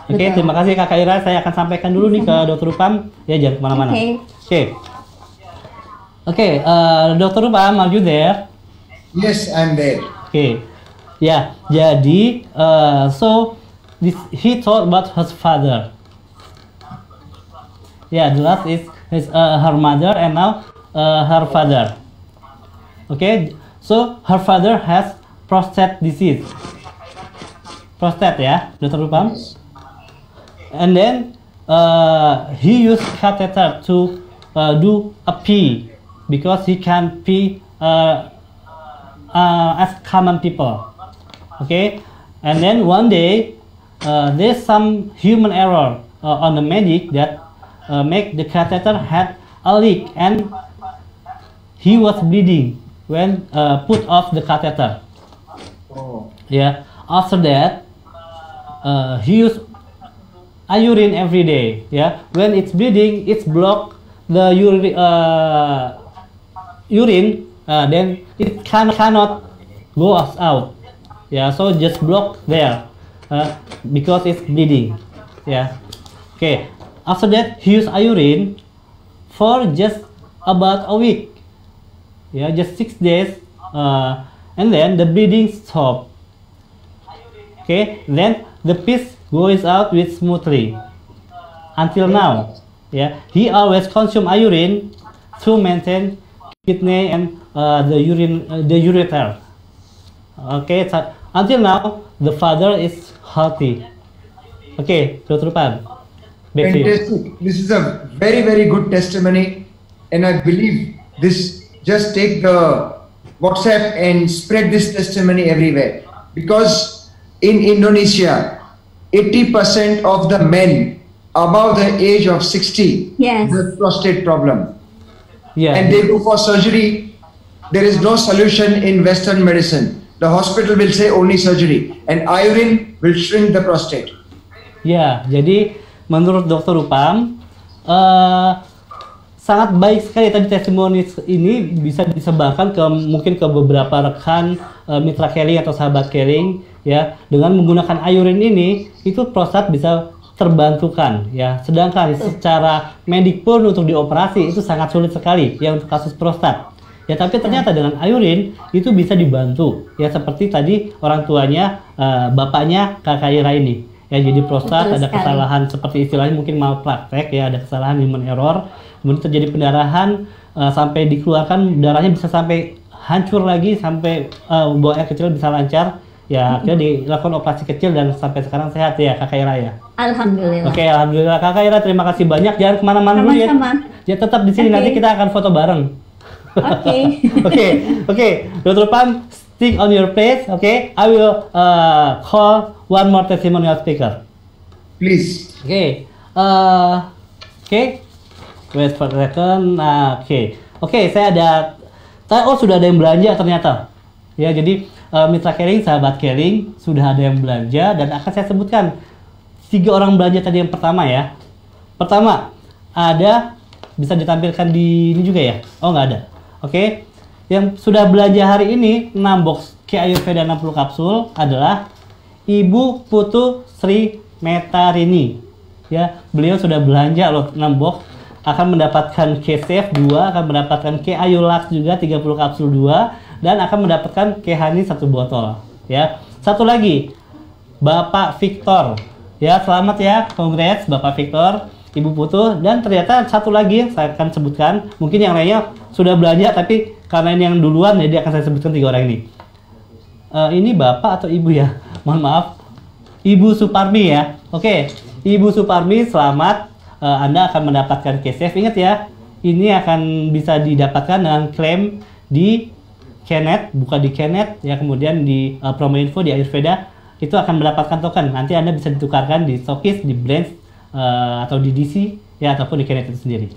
Oke, terima kasih Kak Ira. Saya akan sampaikan dulu nih ke Dr. Upam. Ya, jangan kemana-mana. Oke. Okay, Dr. Rupam, are you there? Yes, I'm there. Okay, ya, jadi he told about his father. Yeah, the last is her mother and now her father. Okay, so her father has prostate disease. Prostate, ya, Dr. Rupam. And then he used catheter to do a pee because he can pee as common people. Okay, and then one day there's some human error on the magic that make the catheter had a leak and he was bleeding when put off the catheter. Oh. Yeah. After that, he used urine every day. Yeah. When it's bleeding, it's block the urine. Then it cannot go out. Yeah. So just block there because it's bleeding. Yeah. Okay. After that, he used urine for just about a week. Yeah, just 6 days, and then the bleeding stopped. Okay, then the piss goes out with smoothly until now. Yeah, he always consume urine to maintain kidney and the ureter. Okay, so until now the father is healthy. Okay, Dr. Rupam. Fantastic. This is a very, very good testimony, and I believe this just take the WhatsApp and spread this testimony everywhere, because in Indonesia 80% of the men above the age of 60 Yes. have prostate problem, Yeah. and they go for surgery. There is no solution in Western medicine. The hospital will say only surgery, and urine will shrink the prostate. Ya, jadi menurut Dr. Rupam sangat baik sekali tadi testimoni ini bisa disebarkan mungkin ke beberapa rekan mitra Keling atau sahabat Keling ya, dengan menggunakan urine ini itu prostat bisa terbantukan ya. Sedangkan secara medik pun untuk dioperasi itu sangat sulit sekali ya untuk kasus prostat. Ya, tapi ternyata dengan urine itu bisa dibantu ya, seperti tadi orang tuanya bapaknya Kakak Ira ini. Ya, jadi prostat ada kesalahan seperti istilahnya mungkin malpraktek ya, ada kesalahan human error, kemudian terjadi pendarahan sampai dikeluarkan darahnya bisa sampai hancur lagi sampai buang air kecil bisa lancar ya, akhirnya dilakukan operasi kecil dan sampai sekarang sehat ya Kakak Ira ya. Alhamdulillah. Oke, alhamdulillah Kakak Ira, terima kasih banyak, jangan kemana-mana dulu ya. Ya tetap di sini, nanti kita akan foto bareng. Oke, Dr. Pam, stick on your place. Okay, I will call one more testimonial speaker. Please. Okay, wait for a second. Oke, saya ada. Oh, sudah ada yang belanja ternyata. Ya, jadi mitra Keling, sahabat Keling sudah ada yang belanja dan akan saya sebutkan 3 orang belanja tadi yang pertama ya. Pertama ada, bisa ditampilkan di ini juga ya. Oh, nggak ada. Oke, yang sudah belanja hari ini 6 box K Ayurveda 60 kapsul adalah Ibu Putu Sri Metarini. Ya, beliau sudah belanja loh 6 box, akan mendapatkan K Safe 2, akan mendapatkan K Ayulax juga 30 kapsul 2, dan akan mendapatkan K Honey 1 botol. Ya, satu lagi Bapak Victor. Ya, selamat ya, congrats Bapak Victor, Ibu Putu, dan ternyata satu lagi yang saya akan sebutkan, mungkin yang lainnya sudah belanja tapi karena ini yang duluan jadi akan saya sebutkan 3 orang ini. Ini Bapak atau Ibu ya? Mohon maaf, Ibu Suparmi ya. Oke, Ibu Suparmi selamat, Anda akan mendapatkan K-Safe. Ingat ya, ini akan bisa didapatkan dengan klaim di Kenet, bukan di Kenet ya, kemudian di promo info di Ayurveda itu akan mendapatkan token. Nanti Anda bisa ditukarkan di Stokis, di Brands, atau di DC ya, ataupun di Kenet itu sendiri.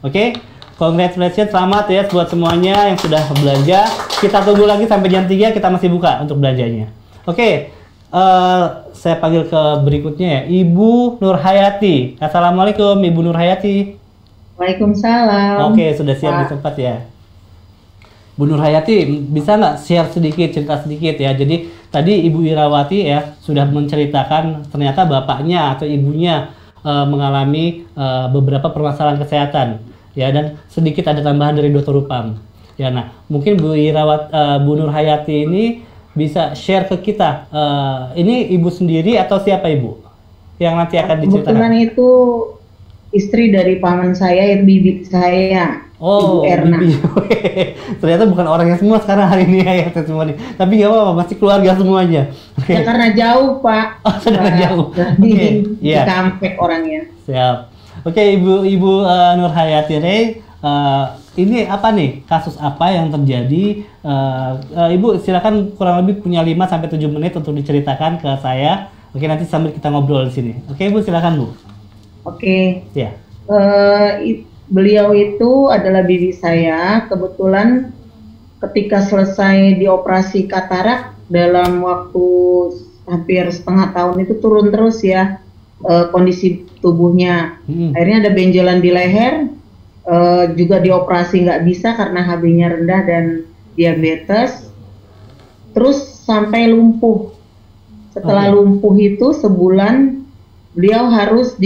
Oke, congratulations, selamat ya buat semuanya yang sudah belanja. Kita tunggu lagi sampai jam 3 kita masih buka untuk belanjanya. Oke, saya panggil ke berikutnya ya, Ibu Nurhayati. Assalamualaikum Ibu Nurhayati. Waalaikumsalam. Oke, sudah siap di tempat ya. Bu Nurhayati, bisa nggak share sedikit, cerita sedikit ya. Jadi tadi Ibu Irawati ya sudah menceritakan ternyata bapaknya atau ibunya mengalami beberapa permasalahan kesehatan. ya, dan sedikit ada tambahan dari Dr. Rupam. Ya, nah mungkin Bu Nur Hayati ini bisa share ke kita. Ini ibu sendiri atau siapa ibu yang nanti akan diceritakan? Kebetulan itu istri dari paman saya, itu bibi saya. Oh, Ibu Erna. Bibi. Ternyata bukan orangnya semua sekarang hari ini ya semua nih. Tapi nggak apa-apa, masih keluarga semuanya. Ya karena jauh Pak. Oh, karena jauh. Di Iya. Cikampek orangnya. Siap. Oke, Ibu Nur Hayati Rey, ini apa nih, kasus apa yang terjadi? Ibu silakan, kurang lebih punya 5 sampai 7 menit untuk diceritakan ke saya. Oke, nanti sambil kita ngobrol di sini. Oke, Ibu silakan, Bu. Oke. Ya. Beliau itu adalah bibi saya. Kebetulan ketika selesai dioperasi katarak dalam waktu hampir setengah tahun itu turun terus ya kondisi tubuhnya. Akhirnya ada benjolan di leher, juga dioperasi nggak bisa karena HB-nya rendah dan diabetes. Terus sampai lumpuh. Setelah lumpuh itu sebulan beliau harus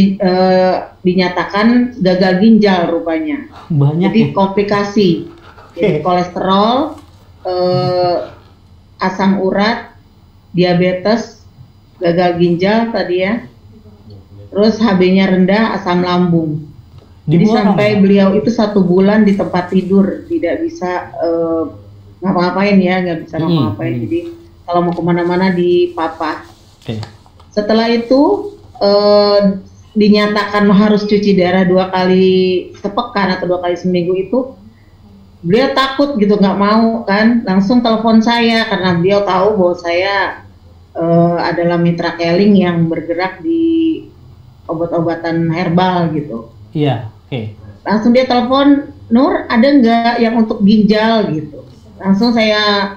dinyatakan gagal ginjal rupanya. Banyak. Jadi komplikasi. Jadi kolesterol, asam urat, diabetes, gagal ginjal tadi ya. Terus HB-nya rendah, asam lambung. Jadi sampai beliau itu 1 bulan di tempat tidur, tidak bisa ngapa-ngapain ya, nggak bisa ngapa-ngapain. Jadi kalau mau kemana-mana dipapah. Setelah itu dinyatakan harus cuci darah 2 kali sepekan atau 2 kali seminggu itu, beliau takut gitu, nggak mau kan, langsung telepon saya karena beliau tahu bahwa saya adalah mitra Keling yang bergerak di obat-obatan herbal gitu. Iya, Langsung dia telepon, Nur ada nggak yang untuk ginjal gitu. Langsung saya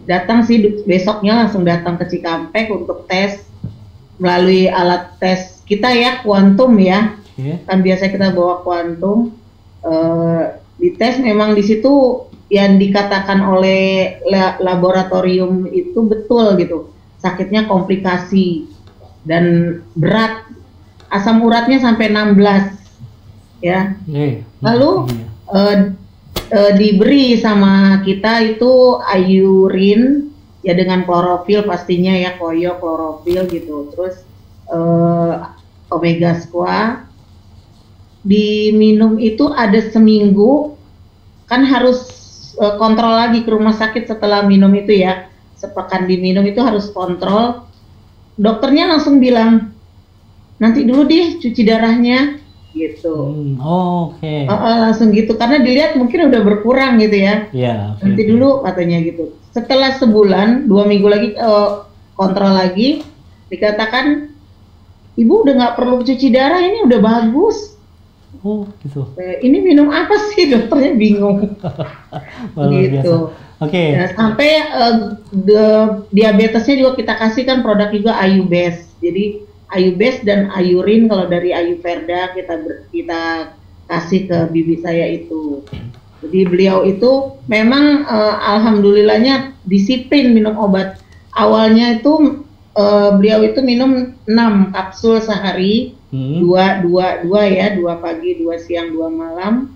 datang sih, besoknya langsung datang ke Cikampek untuk tes melalui alat tes kita ya, kuantum ya. Kan biasa kita bawa kuantum, dites, memang di situ yang dikatakan oleh laboratorium itu betul gitu, sakitnya komplikasi dan berat, asam uratnya sampai 16 ya. Lalu diberi sama kita itu ayurin ya dengan klorofil pastinya ya, koyo klorofil gitu, terus omega squat diminum itu ada seminggu, kan harus kontrol lagi ke rumah sakit setelah minum itu ya, sepekan diminum itu harus kontrol. Dokternya langsung bilang nanti dulu deh cuci darahnya gitu. Langsung gitu karena dilihat mungkin udah berkurang gitu ya. Nanti dulu katanya gitu. Setelah sebulan, 2 minggu lagi kontrol lagi, dikatakan ibu udah nggak perlu cuci darah, ini udah bagus. Gitu. Ini minum apa sih, dokternya bingung. Gitu. Ya, sampai diabetesnya juga kita kasih kan produk juga Ayubes. Jadi Ayubes dan Ayurin, kalau dari Ayurveda kita kasih ke bibi saya itu. Jadi beliau itu memang alhamdulillahnya disiplin minum obat. Awalnya itu beliau itu minum 6 kapsul sehari, 2 ya, 2 pagi, 2 siang, 2 malam.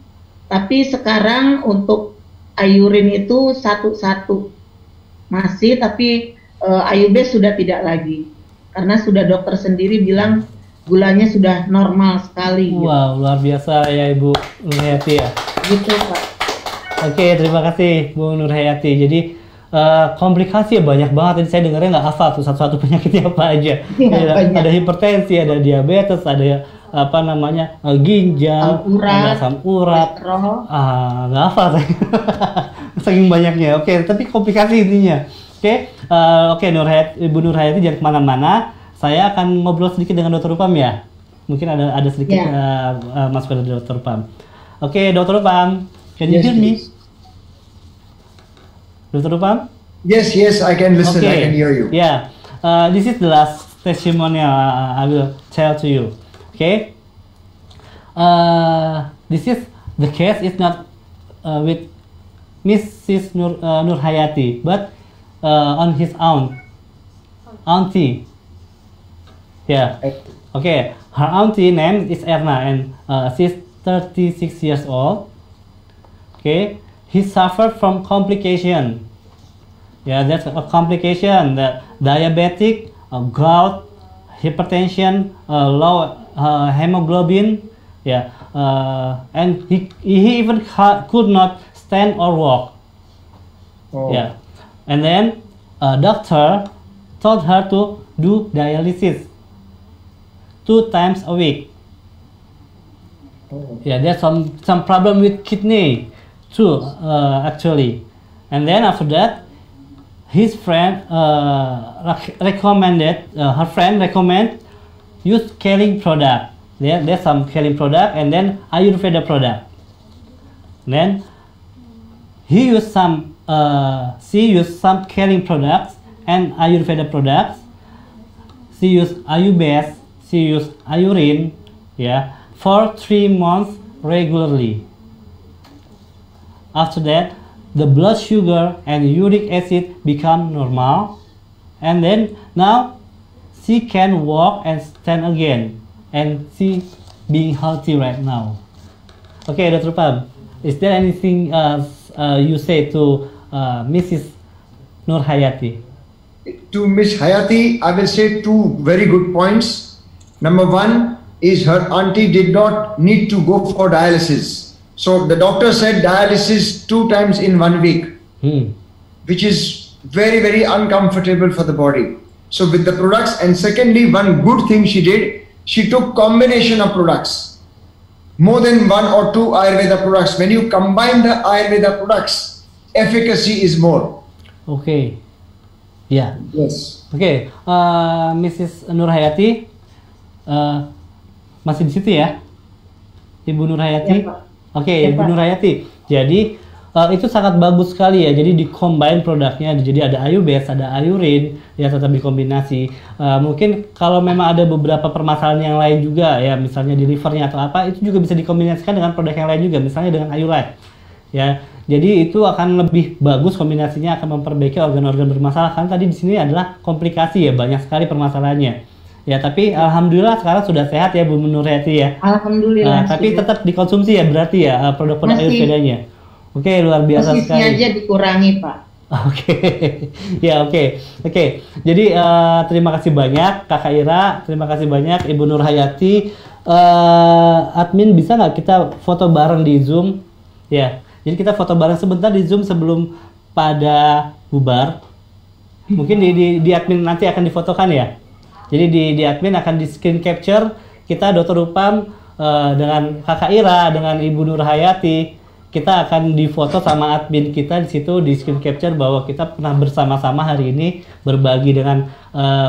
Tapi sekarang untuk Ayurin itu 1 masih, tapi Ayubes sudah tidak lagi. Karena sudah dokter sendiri bilang gulanya sudah normal sekali. Wow, luar biasa ya Ibu Nur Hayati ya. Gitu Pak. Oke, terima kasih Bu Nur Hayati. Jadi komplikasi ya banyak banget. Jadi saya dengarnya nggak hafal tuh satu-satu penyakitnya apa aja. Ada hipertensi, ada diabetes, ada apa namanya ginjal, ada asam urat. Nggak hafal saya. Saking banyaknya. Oke, tapi komplikasi intinya. Oke, Ibu Nur Hayati jangan kemana-mana. Saya akan ngobrol sedikit dengan Dr. Rupam ya. Mungkin ada sedikit masukan dari Dr. Rupam. Oke, Dr. Rupam, can you hear me? Dr. Rupam? Yes, I can listen. I can hear you. Yeah, this is the last testimonial I will tell to you. Okay, this is the case is not with Mrs. Nur Hayati, but on his auntie. Yeah. Okay. Her auntie name is Erna, and she's 36 years old. Okay, he suffered from complication. Yeah, that's a complication. The diabetic, gout, hypertension, low hemoglobin. Yeah, and he even could not stand or walk. Oh. Yeah, and then a doctor told her to do dialysis 2 times a week. Oh. Yeah, there's some problem with kidney too, actually. And then after that, his friend recommended, her friend recommend use Keling product. There's some Keling product and then Ayurveda product. Then she used some Keling products and Ayurveda products. She used Ayubase, she used Ayurin, yeah, for 3 months regularly. After that, the blood sugar and uric acid become normal, and then now she can walk and stand again, and she being healthy right now. Okay, Dr. Pam, is there anything you say to Mrs. Nur Hayati? To Miss Hayati, I will say 2 very good points. Number 1 is her auntie did not need to go for dialysis. So the doctor said dialysis 2 times in 1 week, which is very, very uncomfortable for the body. So with the products, and secondly, one good thing she did, she took combination of products, more than 1 or 2 Ayurveda products. When you combine the Ayurveda products, efficacy is more. Okay, yeah. Yes. Okay, Mrs. Nur Hayati, masih di situ ya, Ibu Nur Hayati? Ya, Pak. Oke, Ya, Ibu Pak. Nur Hayati. Jadi itu sangat bagus sekali ya. Jadi di-combine produknya. Jadi ada Ayubase, ada Ayurin, ya tetap dikombinasi. Mungkin kalau memang ada beberapa permasalahan yang lain juga ya, misalnya di livernya atau apa, itu juga bisa dikombinasikan dengan produk yang lain juga, misalnya dengan Ayulife. Ya, jadi itu akan lebih bagus kombinasinya, akan memperbaiki organ-organ bermasalah. Kan tadi di sini adalah komplikasi ya, banyak sekali permasalahannya. Ya, tapi alhamdulillah sekarang sudah sehat ya Bu Nur Hayati ya. Alhamdulillah. Tapi tetap dikonsumsi ya berarti ya produk-produk Masih. Ayurvedanya. Oke, luar biasa dosisnya sekali. aja dikurangi, Pak. Oke, ya oke. Jadi terima kasih banyak Kakak Ira, terima kasih banyak Ibu Nur Hayati. Admin bisa nggak kita foto bareng di Zoom? Ya, jadi kita foto bareng sebentar di Zoom sebelum pada bubar. Mungkin di admin nanti akan difotokan ya. Jadi di admin akan di screen capture kita Dr. Upam dengan Kakak Ira dengan Ibu Nur Hayati. Kita akan difoto sama admin kita di situ di screen capture bahwa kita pernah bersama-sama hari ini berbagi dengan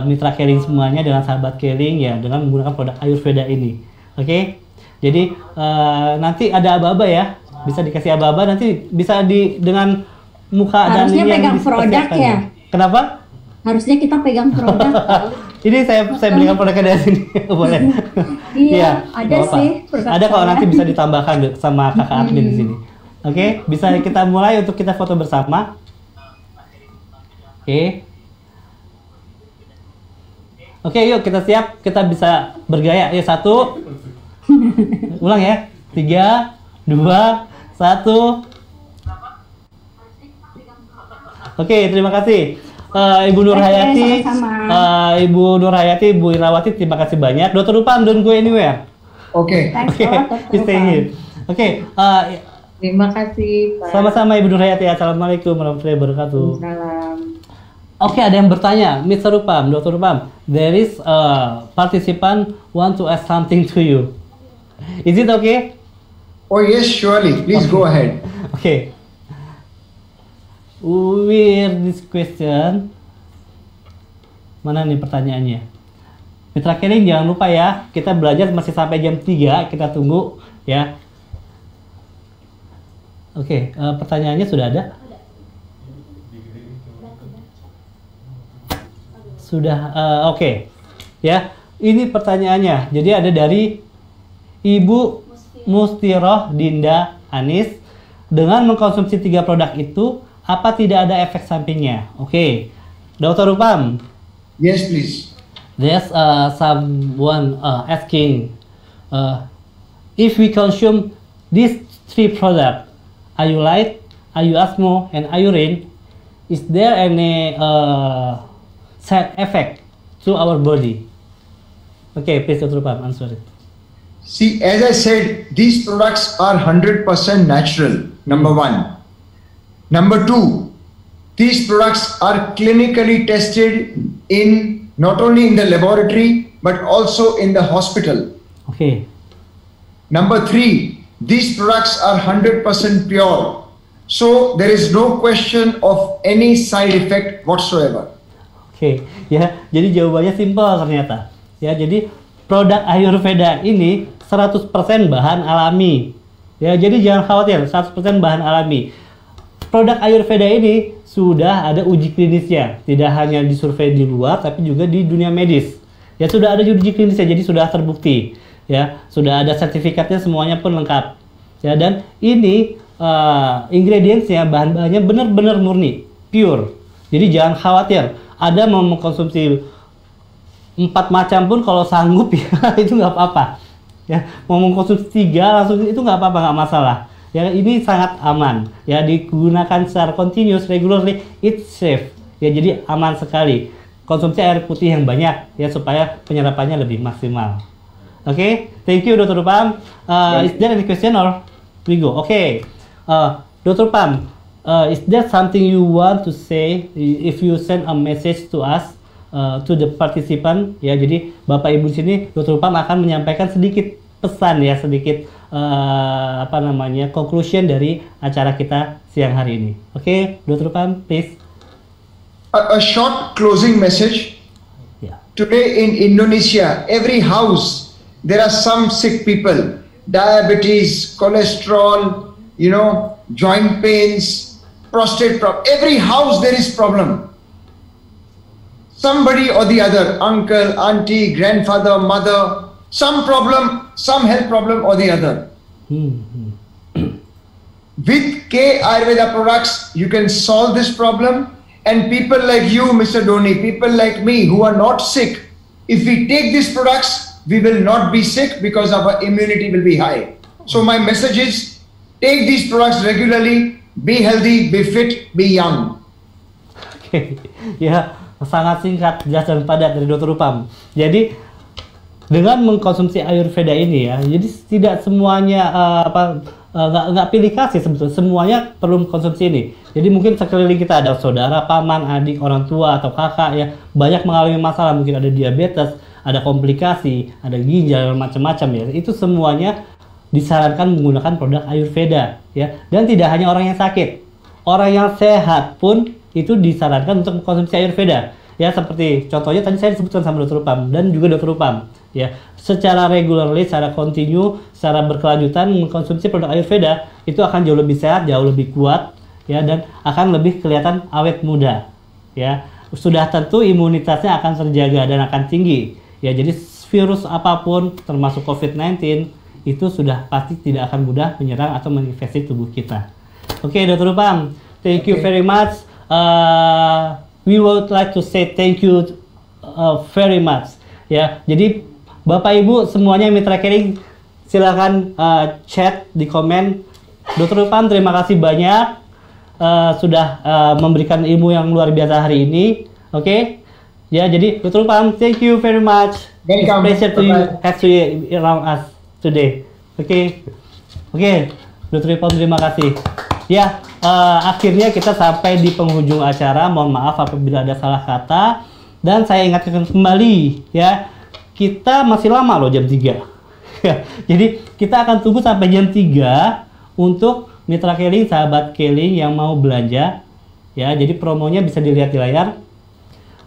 mitra Keling semuanya, dengan sahabat Keling ya, dengan menggunakan produk Ayurveda ini. Oke. Jadi nanti ada aba-aba ya. Bisa dikasih aba-aba, nanti bisa dengan muka dan Harusnya ini yang pegang produk dipersiapkan ya. Kenapa? Harusnya kita pegang produk. Ini saya belikan produknya dari sini. Boleh. Iya, ada nggak apa-apa. sih produk Ada kok, saya. nanti bisa ditambahkan sama kakak admin di sini. Oke, bisa kita mulai untuk kita foto bersama. Oke. Oke, yuk kita siap, kita bisa bergaya. Ya, 1. Ulang ya. 3, 2, 1. Oke, terima kasih. Ibu Nur Oke, Hayati, sama-sama. Ibu Nur Hayati, Bu Irawati, terima kasih banyak. Dr. Upam, don't go anywhere. Okay. Thanks Oke, a lot, Dr. you stay Upam. here. Oke, Terima kasih, Pak. sama-sama Ibu Nur Hayati. Assalamualaikum warahmatullahi wabarakatuh. Salam. Oke, ada yang bertanya, Mr. Upam, Dr. Upam, there is a participant want to ask something to you. Is it okay? Oh yes, surely. Please go ahead. Okay. Where this question? Mana nih pertanyaannya? Mitra Keling jangan lupa ya, kita belajar masih sampai jam 3, kita tunggu ya. Oke, pertanyaannya sudah ada? Sudah, oke. Ya, ini pertanyaannya. Jadi ada dari Ibu Mustiroh Dinda Anis. Dengan mengkonsumsi 3 produk itu, apa tidak ada efek sampingnya? Oke, Dr. Upam. Yes, please. There's someone asking, if we consume these three products, Ayu Light, Ayu Asmo, and Ayurin, is there any side effect to our body? Okay, please Dr. Rupam, answer it. See, as I said, these products are 100% natural, number one. Number two, these products are clinically tested in not only in the laboratory but also in the hospital. Okay. Number three, these products are 100% pure. So there is no question of any side effect whatsoever. Oke, ya, jadi jawabannya simpel ternyata. Ya, jadi produk Ayurveda ini 100% bahan alami. Ya, jadi jangan khawatir, 100% bahan alami. Produk Ayurveda ini sudah ada uji klinisnya, tidak hanya disurvei di luar, tapi juga di dunia medis. Ya, sudah ada uji klinisnya, jadi sudah terbukti. Ya, sudah ada sertifikatnya, semuanya pun lengkap. Ya, dan ini ingredientsnya, bahan-bahannya benar-benar murni, pure. Jadi jangan khawatir. Ada mau mengkonsumsi 4 macam pun kalau sanggup ya itu nggak apa-apa. Ya, mau mengkonsumsi 3 langsung itu nggak apa-apa, nggak masalah. Ya, ini sangat aman. Ya, digunakan secara continuous, regularly, it's safe. Ya, jadi aman sekali. Konsumsi air putih yang banyak ya supaya penyerapannya lebih maksimal. Oke, okay? Thank you Dr. Rupam. Is there any question or we go? Oke, okay. Dr. Rupam, is there something you want to say if you send a message to us, to the participant? Ya, jadi Bapak Ibu sini, Dr. Rupam akan menyampaikan sedikit pesan ya, sedikit conclusion dari acara kita siang hari ini. Oke, okay? Dr. Rupam, please. A short closing message. Yeah. Today in Indonesia, every house there are some sick people, diabetes, cholesterol, joint pains, prostate problem. Every house there is problem. Somebody or the other, uncle, auntie, grandfather, mother, some problem, some health problem or the other. With K Ayurveda products, you can solve this problem. And people like you, Mr. Dhoni, people like me who are not sick, if we take these products, we will not be sick because our immunity will be high. So my message is, take these products regularly, be healthy, be fit, be young. Oke, ya sangat singkat, jelas dan padat dari Dr. Rupam. Jadi dengan mengkonsumsi Ayurveda ini ya, jadi tidak semuanya nggak pilih kasih sebetulnya, semuanya perlu mengkonsumsi ini. Jadi mungkin sekeliling kita ada saudara, paman, adik, orang tua atau kakak ya banyak mengalami masalah, mungkin ada diabetes, ada komplikasi, ada ginjal macam-macam ya. Itu semuanya disarankan menggunakan produk Ayurveda ya. Dan tidak hanya orang yang sakit, orang yang sehat pun itu disarankan untuk mengkonsumsi Ayurveda. Ya, seperti contohnya tadi saya disebutkan sama Dr. Rupam dan juga Dr. Rupam ya, secara regularly, secara kontinu, secara berkelanjutan mengkonsumsi produk Ayurveda itu akan jauh lebih sehat, jauh lebih kuat ya, dan akan lebih kelihatan awet muda ya. Sudah tentu imunitasnya akan terjaga dan akan tinggi ya. Jadi virus apapun termasuk COVID-19 itu sudah pasti tidak akan mudah menyerang atau menginfeksi tubuh kita. Oke, Dr. Rupam, thank you very much. We would like to say thank you very much ya. Jadi Bapak Ibu semuanya Mitra Caring silahkan chat di komen. Dr. Rupam terima kasih banyak sudah memberikan ilmu yang luar biasa hari ini. Oke, ya, jadi Dr. Rupam, thank you very much. It's a pleasure to you have you around us today. Oke, Dr. Rupam terima kasih. Ya, akhirnya kita sampai di penghujung acara. Mohon maaf apabila ada salah kata. Dan saya ingatkan kembali ya, kita masih lama loh, jam 3. Jadi kita akan tunggu sampai jam 3 untuk Mitra Caring, sahabat Caring yang mau belanja ya. Jadi promonya bisa dilihat di layar.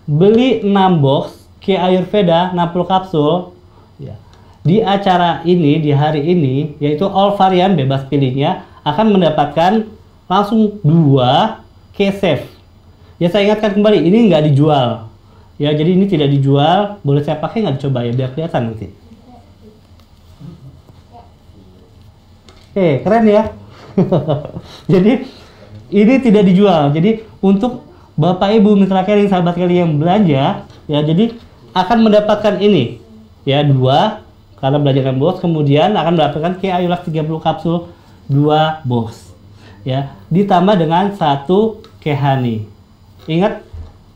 Beli 6 box K Ayurveda 60 kapsul ya. Di acara ini, di hari ini, yaitu all varian bebas pilihnya, akan mendapatkan langsung 2 K-Safe. Ya, saya ingatkan kembali, ini nggak dijual. Ya, jadi ini tidak dijual. Boleh saya pakai nggak, dicoba ya, biar kelihatan nanti. Oke, keren ya. Jadi ini tidak dijual. Jadi untuk Bapak Ibu Mitra Caring, sahabat Caring yang belanja ya, jadi akan mendapatkan ini ya, 2 karena belajar dengan box, kemudian akan mendapatkan Ayulas 30 kapsul 2 box. Ya, ditambah dengan 1 honey. Ingat,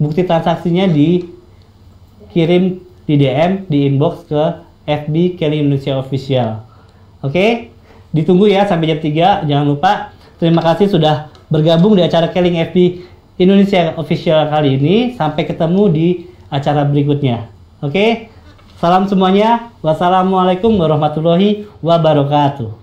bukti transaksinya dikirim di DM, di inbox ke FB Keling Indonesia Official. Oke, ditunggu ya sampai jam 3. Jangan lupa. Terima kasih sudah bergabung di acara Keling FB Indonesia Official kali ini. Sampai ketemu di acara berikutnya. Oke, salam semuanya. Wassalamualaikum warahmatullahi wabarakatuh.